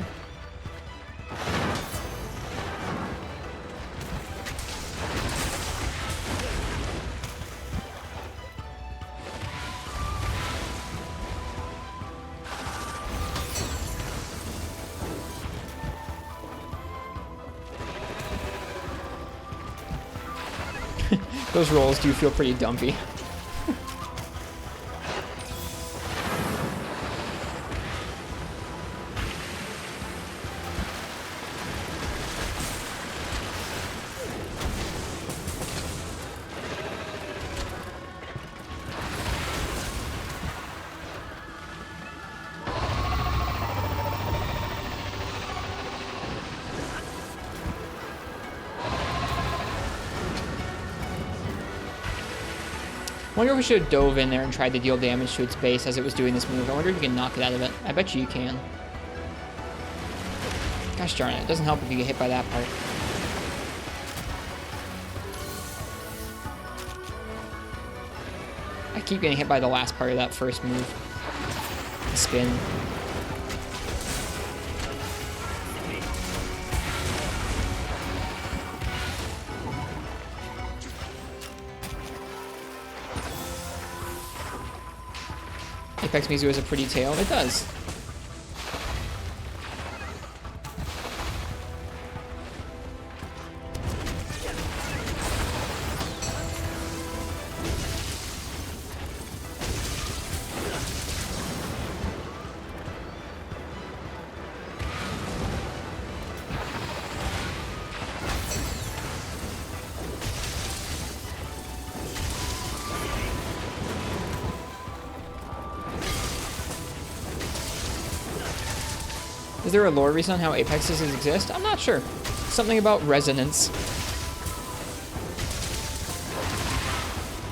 Those rolls do feel pretty dumpy. I wonder if we should have dove in there and tried to deal damage to its base as it was doing this move. I wonder if you can knock it out of it. I bet you can. Gosh darn it, it doesn't help if you get hit by that part. I keep getting hit by the last part of that first move. The spin. Apex Mizutsune has a pretty tail. It does. Is there a lore reason on how Apexes exist? I'm not sure. Something about resonance.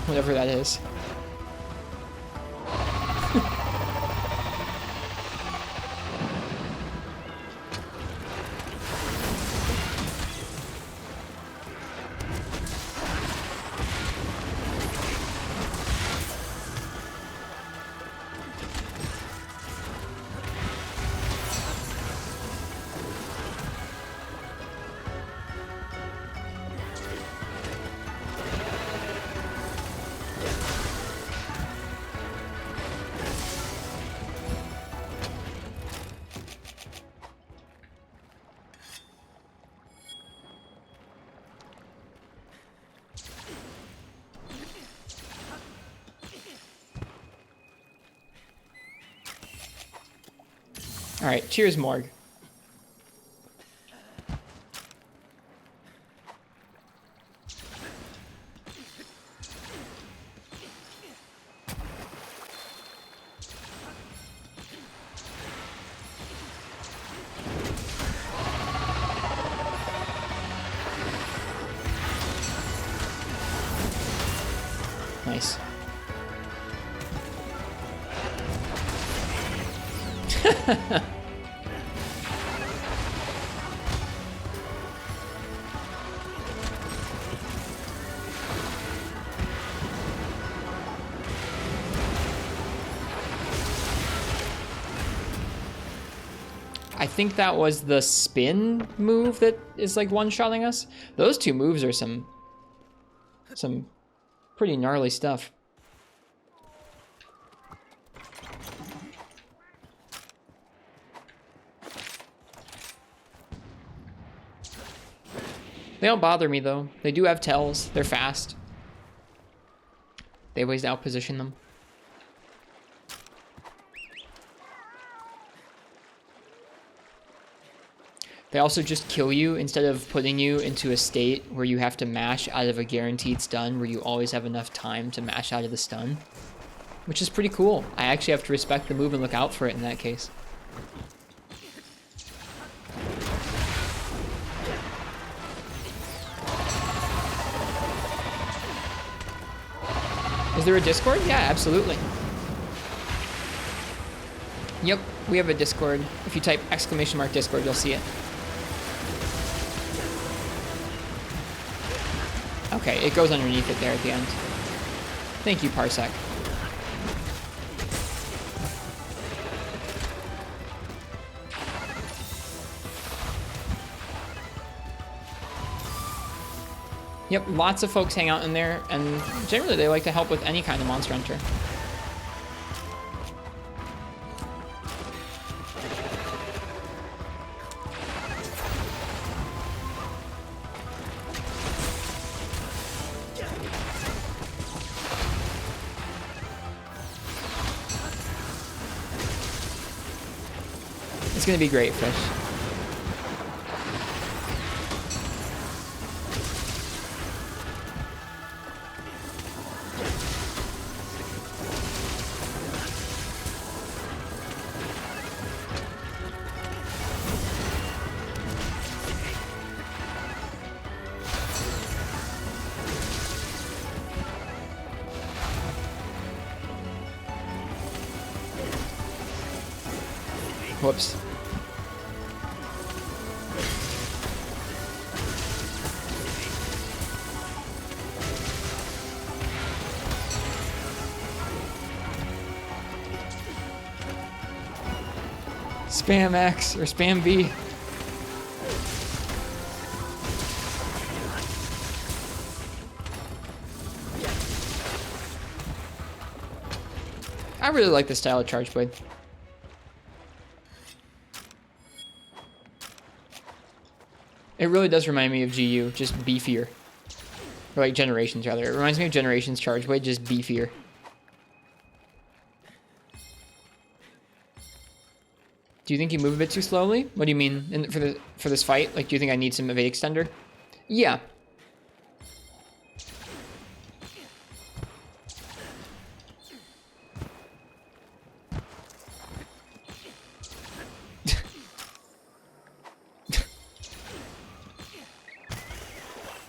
Whatever that is. All right, cheers, Morg. Nice. I think that was the spin move that is like one-shotting us. Those two moves are some pretty gnarly stuff. They don't bother me though. They do have tells. They're fast. They have ways to outposition them. They also just kill you instead of putting you into a state where you have to mash out of a guaranteed stun where you always have enough time to mash out of the stun, which is pretty cool. I actually have to respect the move and look out for it in that case. Is there a Discord? Yeah, absolutely. Yep, We have a Discord. If you type !Discord, you'll see it. Okay, it goes underneath it there at the end. Thank you, Parsec. Yep, lots of folks hang out in there, and generally they like to help with any kind of Monster Hunter. It's gonna be great, Fish. Whoops. Spam X or spam B. I really like the style of Charge Blade. It really does remind me of GU, just beefier. Or like Generations, rather. It reminds me of Generations Charge Blade, just beefier. Do you think you move a bit too slowly? What do you mean for this fight? Like, do you think I need some evade extender? Yeah.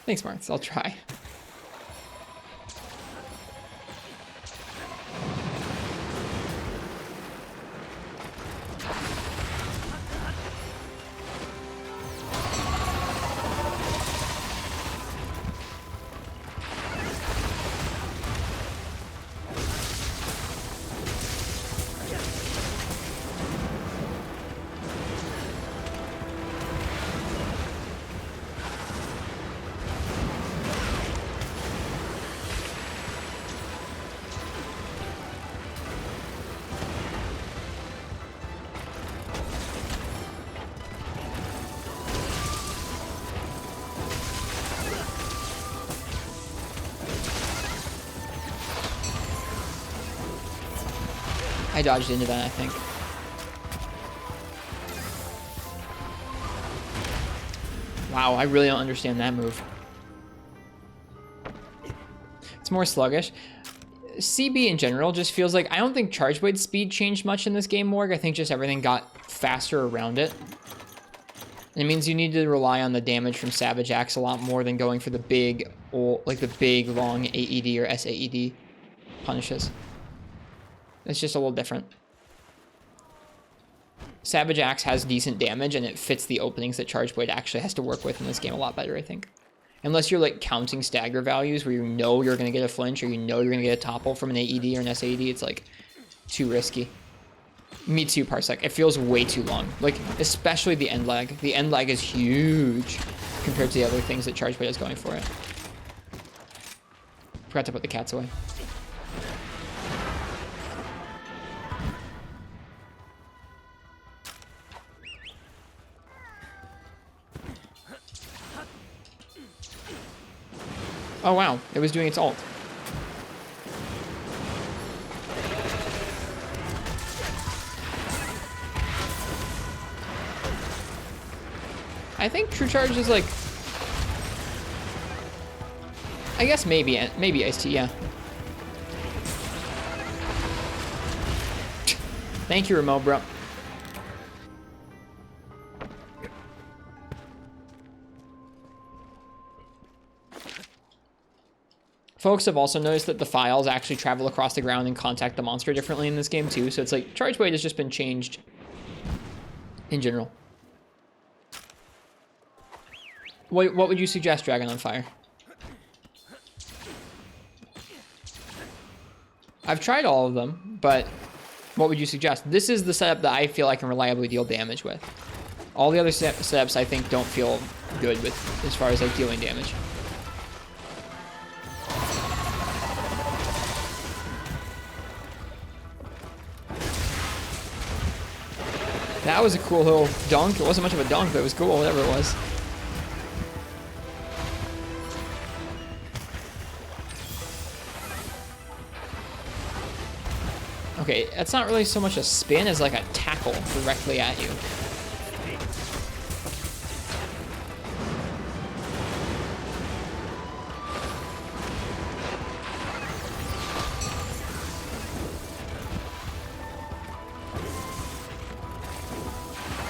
Thanks, Marks. I'll try. I dodged into that, I think. Wow, I really don't understand that move. It's more sluggish. CB in general just feels like, I don't think Charge Blade speed changed much in this game, Morg. I think just everything got faster around it. It means you need to rely on the damage from Savage Axe a lot more than going for the big, like the big long AED or SAED punishes. It's just a little different. Savage Axe has decent damage, and it fits the openings that Charge Blade actually has to work with in this game a lot better, I think. Unless you're like counting stagger values where you know you're going to get a flinch or you know you're going to get a topple from an AED or an SAED, it's like too risky. Me too, Parsec. It feels way too long. Like, especially the end lag. The end lag is huge compared to the other things that Charge Blade is going for it. Forgot to put the cats away. Oh wow, it was doing its ult. I think True Charge is like, I guess maybe Ice-T, yeah. Thank you, Remo, bro. Folks have also noticed that the files actually travel across the ground and contact the monster differently in this game too. So it's like Charge Blade has just been changed in general. What would you suggest, Dragon on Fire? I've tried all of them, but what would you suggest? This is the setup that I feel I can reliably deal damage with. All the other setups I think don't feel good with as far as like dealing damage. That was a cool little dunk. It wasn't much of a dunk, but it was cool, whatever it was. Okay, that's not really so much a spin as like a tackle directly at you.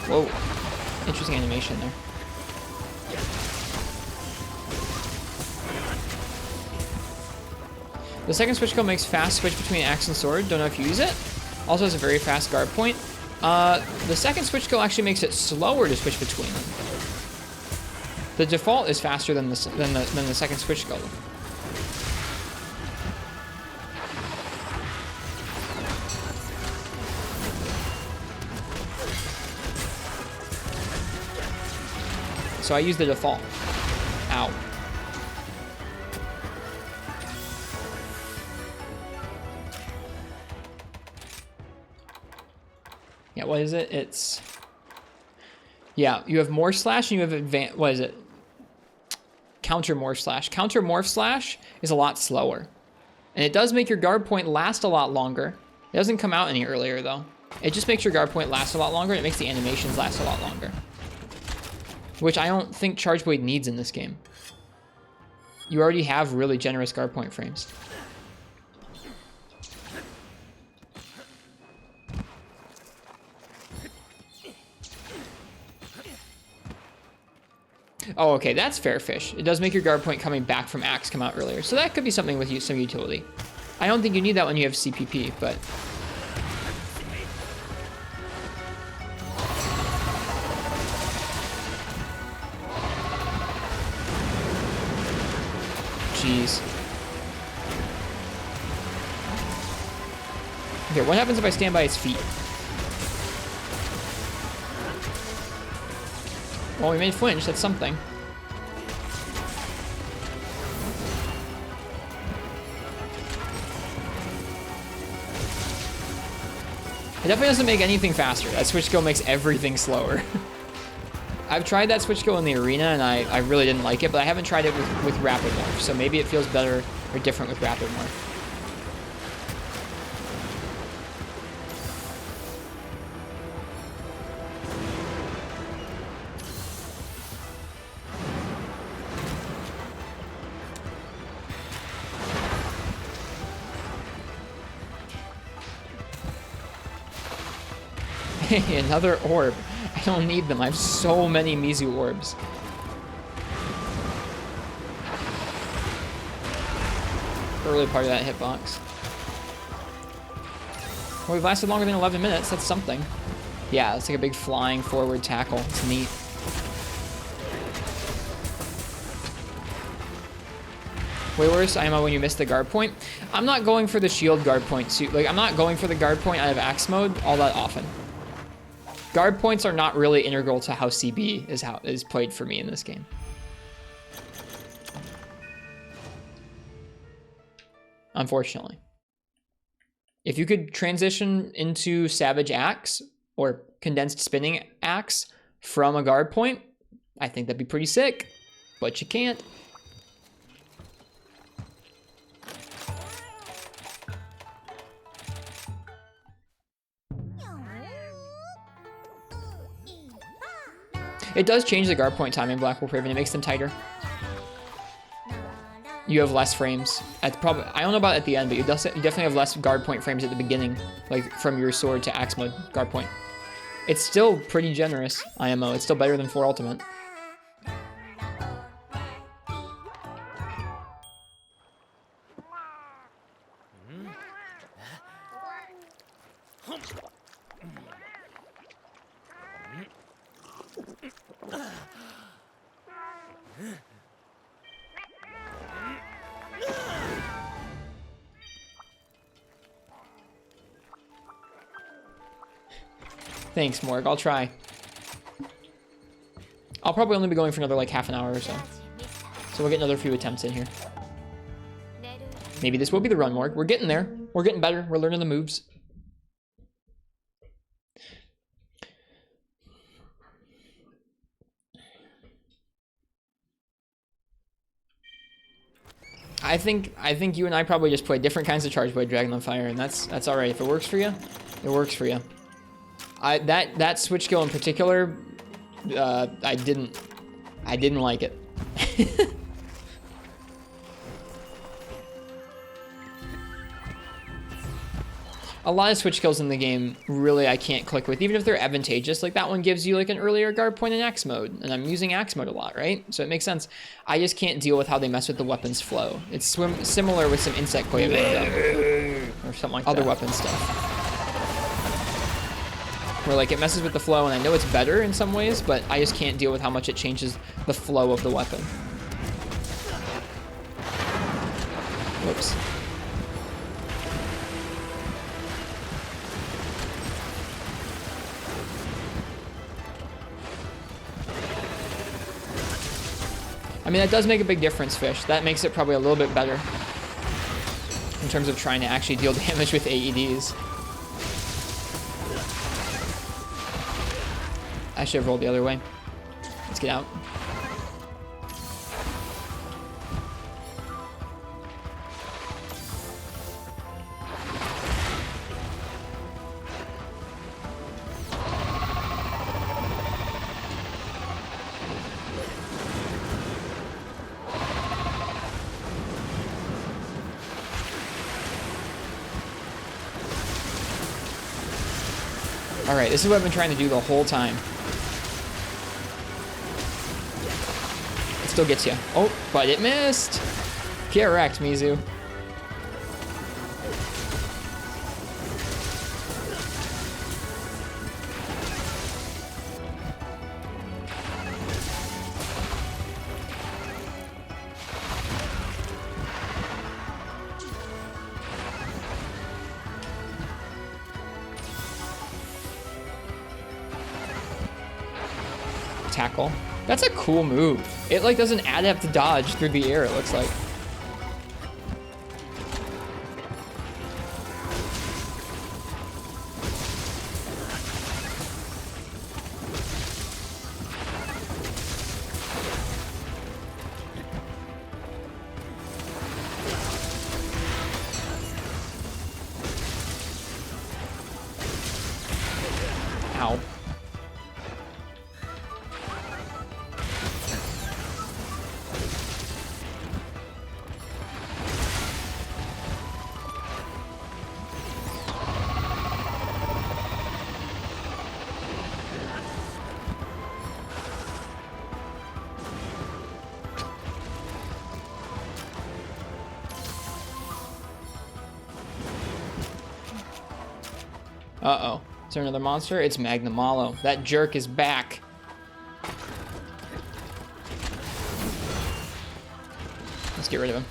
Whoa, interesting animation there. The second switch skill makes fast switch between axe and sword. Don't know if you use it. Also has a very fast guard point. The second switch skill actually makes it slower to switch between them. The default is faster than the second switch skill. So I use the default. Ow. Yeah, what is it? It's... Yeah, you have Morph Slash and you have advanced... What is it? Counter Morph Slash. Counter Morph Slash is a lot slower. And it does make your guard point last a lot longer. It doesn't come out any earlier, though. It just makes your guard point last a lot longer, and it makes the animations last a lot longer. Which I don't think Charge Blade needs in this game. You already have really generous guard point frames. Oh, okay, that's fair fish. It does make your guard point coming back from axe come out earlier. So that could be something with some utility. I don't think you need that when you have CPP, but... Jeez. Okay, what happens if I stand by its feet? Well, we made flinch, that's something. It definitely doesn't make anything faster. That switch skill makes everything slower. I've tried that switch skill in the arena and I really didn't like it, but I haven't tried it with Rapid Morph, so maybe it feels better or different with Rapid Morph. Hey, another orb. I don't need them. I have so many Mizu orbs. Early part of that hitbox. Well, we've lasted longer than 11 minutes. That's something. Yeah, it's like a big flying forward tackle. It's neat. Way worse, IMO when you miss the guard point. I'm not going for the shield guard point. Like, I'm not going for the guard point out of axe mode all that often. Guard points are not really integral to how CB is played for me in this game. Unfortunately. If you could transition into Savage Axe or Condensed Spinning Axe from a guard point, I think that'd be pretty sick, but you can't. It does change the guard point time in Black Wolf Raven. It makes them tighter. You have less frames. At probably, I don't know about at the end, but you definitely have less guard point frames at the beginning, like from your sword to axe mode guard point. It's still pretty generous, IMO. It's still better than 4 Ultimate. Thanks, Morg. I'll try. I'll probably only be going for another like half an hour or so. So we'll get another few attempts in here. Maybe this will be the run, Morg. We're getting there. We're getting better. We're learning the moves. I think you and I probably just play different kinds of Charge Blade Dragon on Fire, and that's all right. If it works for you, it works for you. That switch skill in particular, I didn't like it. A lot of switch skills in the game, really, I can't click with, even if they're advantageous. Like that one gives you like an earlier guard point in Axe mode, and I'm using Axe mode a lot, right? So it makes sense. I just can't deal with how they mess with the weapon's flow. It's similar with some insect coil or something like other weapon stuff. Where like it messes with the flow, and I know it's better in some ways, but I just can't deal with how much it changes the flow of the weapon. Whoops. I mean, that does make a big difference, Fish. That makes it probably a little bit better in terms of trying to actually deal damage with AEDs. I should have rolled the other way. Let's get out. Alright, this is what I've been trying to do the whole time. It still gets you. Oh, but it missed! Get wrecked, Mizu. Tackle. That's a cool move. It like doesn't add up to dodge through the air, it looks like. Ow. Uh-oh. Is there another monster? It's Magnamalo. That jerk is back. Let's get rid of him.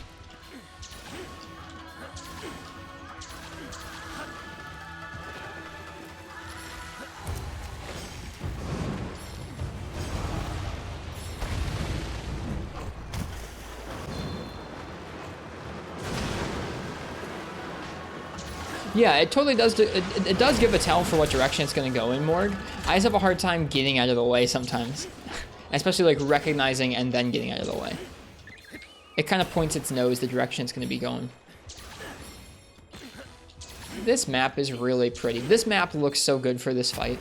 Yeah, it totally does. It does give a tell for what direction it's going to go in, Morg. I just have a hard time getting out of the way sometimes. Especially like recognizing and then getting out of the way. It kind of points its nose the direction it's going to be going. This map is really pretty. This map looks so good for this fight.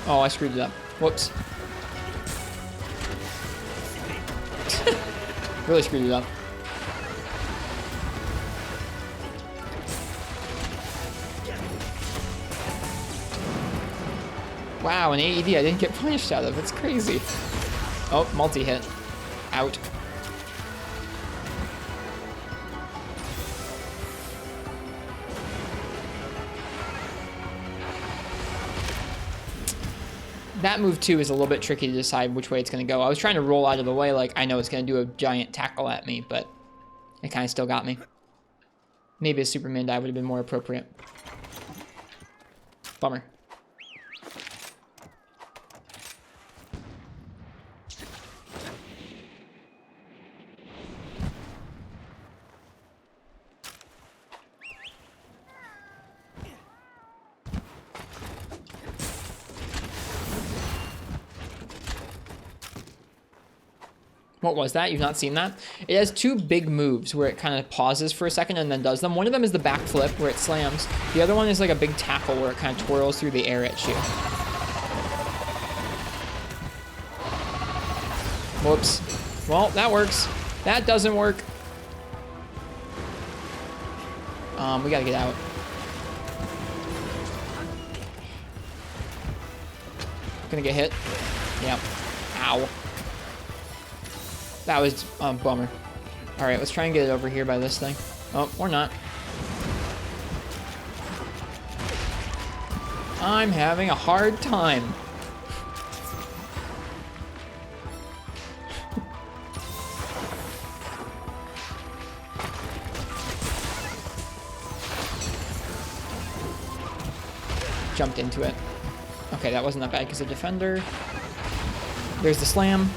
Oh, I screwed it up. Whoops. Really screwed it up. Wow, an AED I didn't get punished out of. It's crazy. Oh, multi-hit. Out. That move, too, is a little bit tricky to decide which way it's going to go. I was trying to roll out of the way like I know it's going to do a giant tackle at me, but it kind of still got me. Maybe a Superman dive would have been more appropriate. Bummer. What was that? You've not seen that? It has two big moves where it kind of pauses for a second and then does them. One of them is the backflip where it slams. The other one is like a big tackle where it kind of twirls through the air at you. Whoops. Well, that works. That doesn't work. We gotta get out. Gonna get hit. Yep. Ow. That was a bummer. All right, let's try and get it over here by this thing. Oh, or not. I'm having a hard time. Jumped into it. Okay, that wasn't that bad because of defender. There's the slam.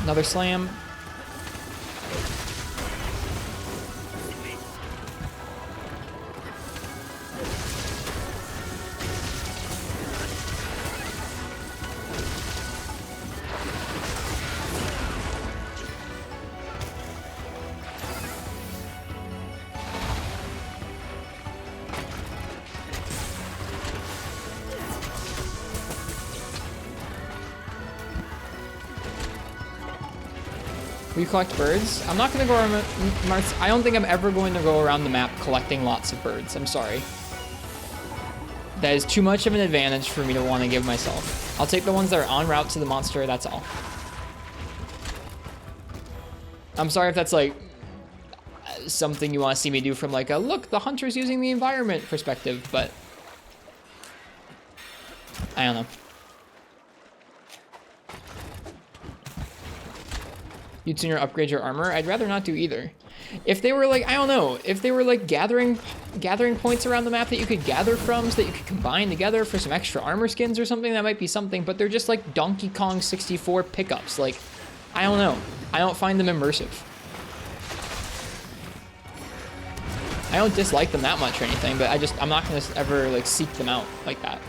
Another slam. Will you collect birds? I'm not going to go around Mars. I don't think I'm ever going to go around the map collecting lots of birds. I'm sorry. That is too much of an advantage for me to want to give myself. I'll take the ones that are en route to the monster, that's all. I'm sorry if that's like something you want to see me do from like a look, the hunter's using the environment perspective, but I don't know. You'd sooner upgrade your armor? I'd rather not do either. If they were like, I don't know, if they were like gathering points around the map that you could gather from so that you could combine together for some extra armor skins or something, that might be something, but they're just like Donkey Kong 64 pickups. Like, I don't know. I don't find them immersive. I don't dislike them that much or anything, but I'm not gonna ever like seek them out like that.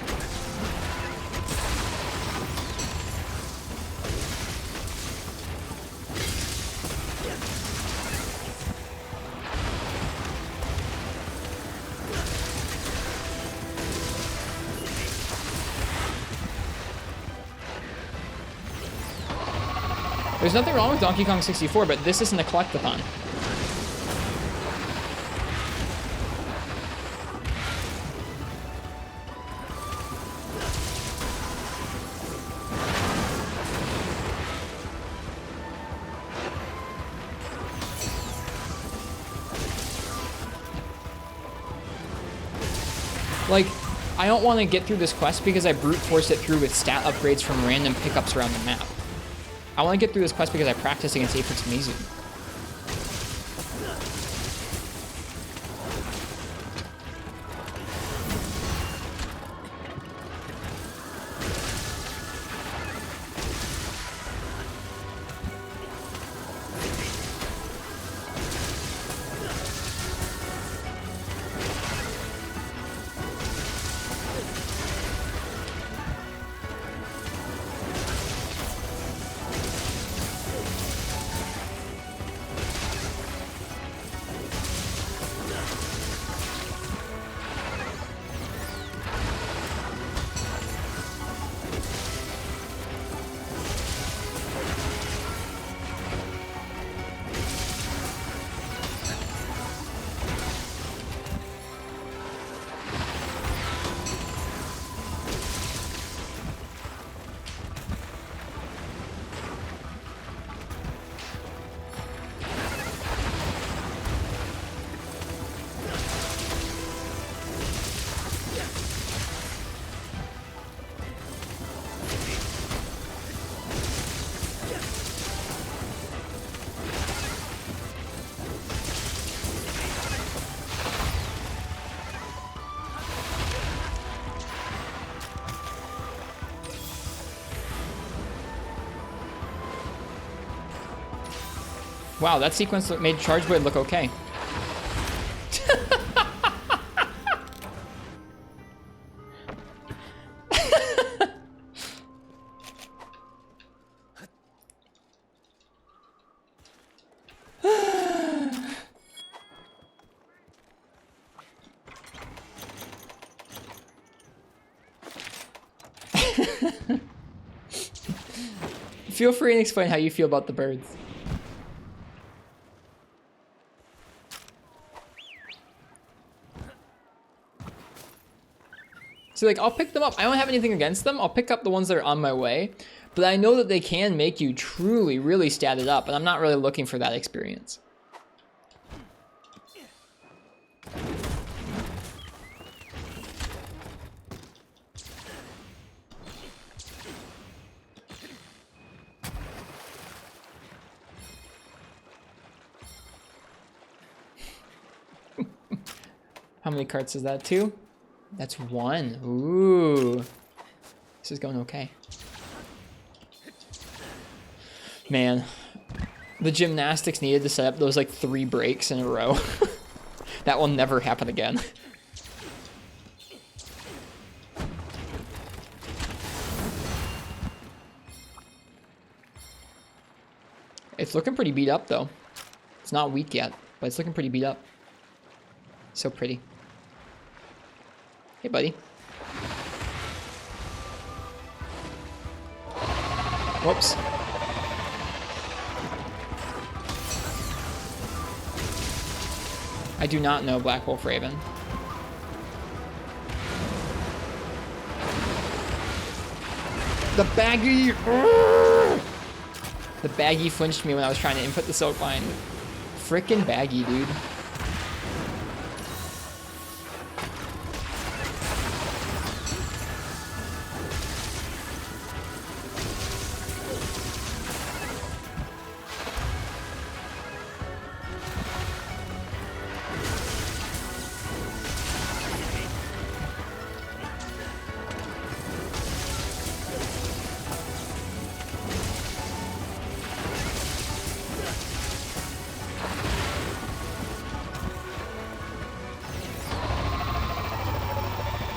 There's nothing wrong with Donkey Kong 64, but this isn't a collectathon. Like, I don't want to get through this quest because I brute force it through with stat upgrades from random pickups around the map. I want to get through this quest because I practice against Apex Mizutsune. Wow, that sequence made Charge Blade look okay. Feel free and explain how you feel about the birds. So like, I'll pick them up. I don't have anything against them. I'll pick up the ones that are on my way, but I know that they can make you truly, really statted up, and I'm not really looking for that experience. How many carts is that? 2? That's 1. Ooh. This is going okay. Man. The gymnastics needed to set up those like 3 breaks in a row. That will never happen again. It's looking pretty beat up though. It's not weak yet, but it's looking pretty beat up. So pretty. Hey, buddy. Whoops. I do not know Black Wolf Raven. The baggy! The baggy flinched me when I was trying to input the silk line. Frickin' baggy, dude.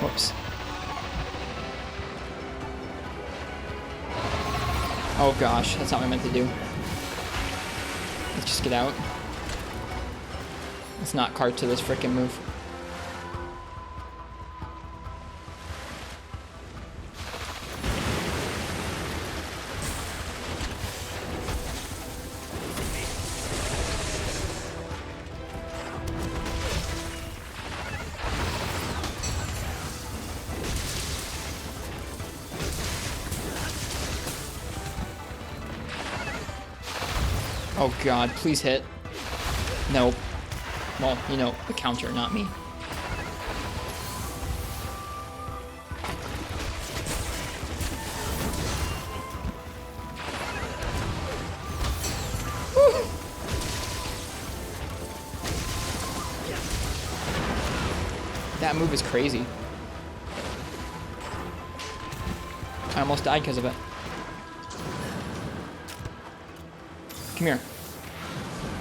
Whoops. Oh gosh, that's not what I meant to do. Let's just get out. Let's not cart to this frickin' move. Oh god, please hit. Nope. Well, you know, the counter, not me. Woo! That move is crazy. I almost died because of it. Come here.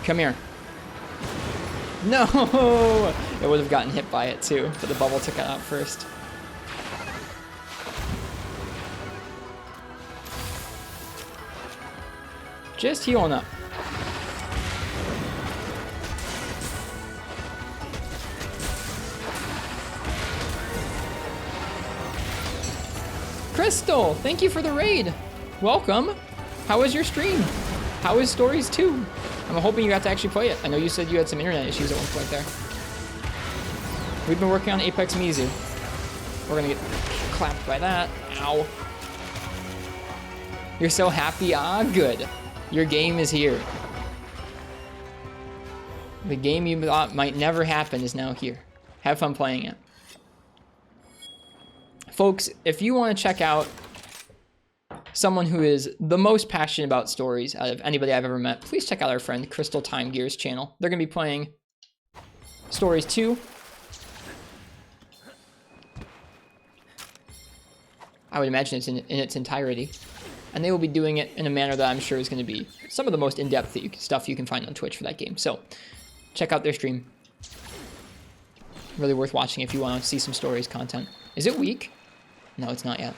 Come here. No! It would have gotten hit by it too, but the bubble took it out first. Just healing up. Crystal, thank you for the raid. Welcome. How was your stream? How is Stories 2? I'm hoping you got to actually play it. I know you said you had some internet issues at one point there. We've been working on Apex Mizu. We're gonna get clapped by that. Ow. You're so happy? Ah, good. Your game is here. The game you thought might never happen is now here. Have fun playing it. Folks, if you want to check out someone who is the most passionate about stories out of anybody I've ever met, please check out our friend Crystal Time Gear's channel. They're going to be playing Stories 2. I would imagine it's in its entirety. and they will be doing it in a manner that I'm sure is going to be some of the most in-depth stuff you can find on Twitch for that game. So check out their stream. Really worth watching if you want to see some stories content. Is it weak? No, it's not yet.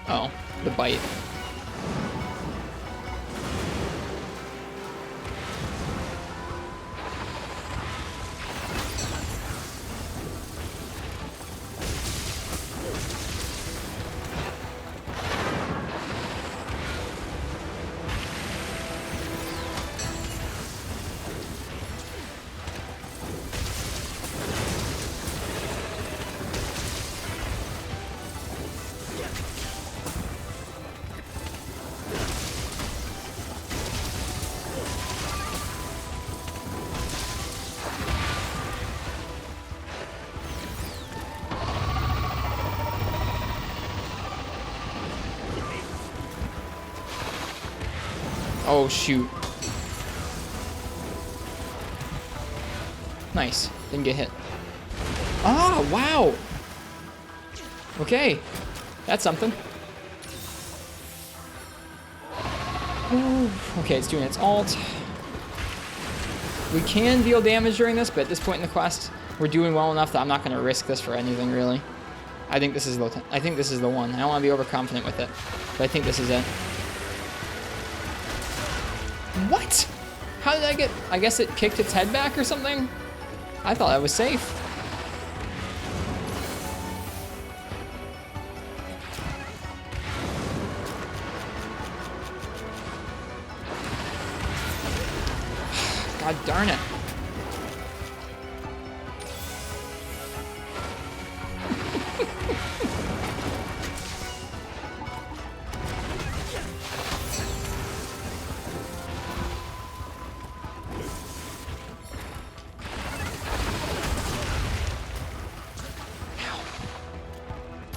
Oh, the bite. Oh, shoot. Nice. Didn't get hit. Ah, wow. Okay. That's something. Ooh. Okay, it's doing its ult. We can deal damage during this, but at this point in the quest, we're doing well enough that I'm not going to risk this for anything, really. I think this is the one. I don't want to be overconfident with it, but I think this is it. What? How did I get... I guess it kicked its head back or something? I thought I was safe. God darn it.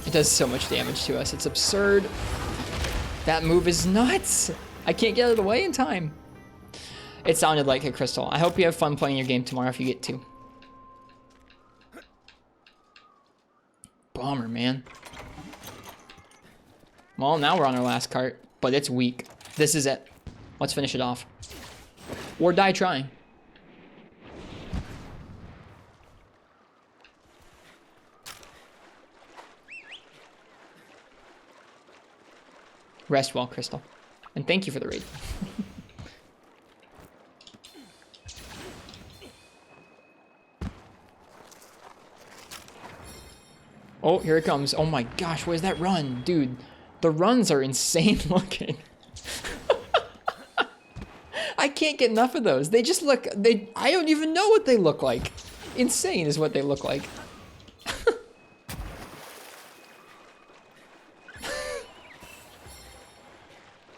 It does so much damage to us. It's absurd. That move is nuts. I can't get out of the way in time. It sounded like it, Crystal. I hope you have fun playing your game tomorrow if you get to. Bummer, man. Well, now we're on our last cart, but it's weak. This is it. Let's finish it off. Or die trying. Rest well, Crystal. And thank you for the raid. Oh, here it comes. Oh my gosh, what is that run? Dude, the runs are insane looking. I can't get enough of those. They just look, I don't even know what they look like. Insane is what they look like.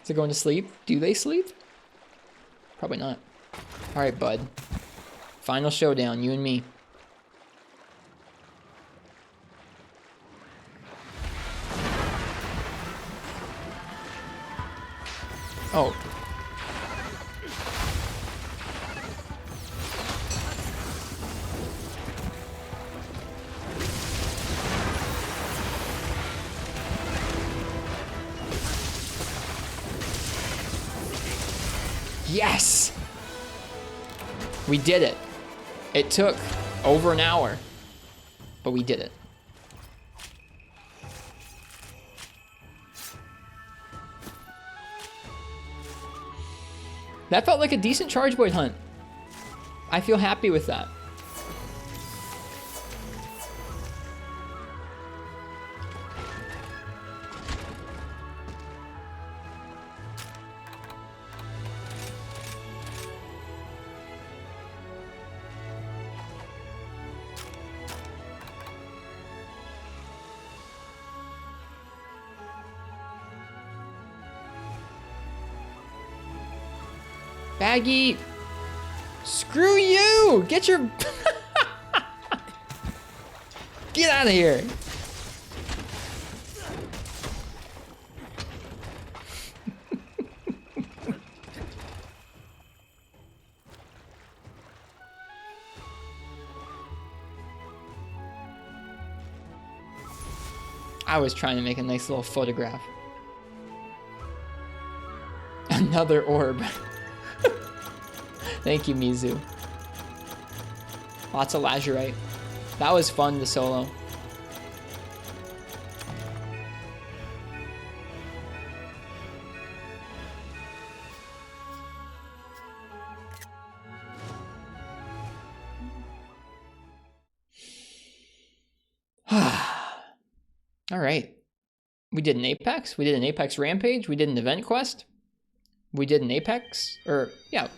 Is it going to sleep? Do they sleep? Probably not. All right, bud. Final showdown, you and me. Oh. Yes! We did it. It took over an hour, but we did it. That felt like a decent charge boy hunt. I feel happy with that. Baggy! Screw you! Get your... Get out of here! I was trying to make a nice little photograph. Another orb. Thank you, Mizu. Lots of lazurite. That was fun to solo. All right. We did an Apex. We did an Apex Rampage. We did an event quest. We did an Apex. Or, yeah,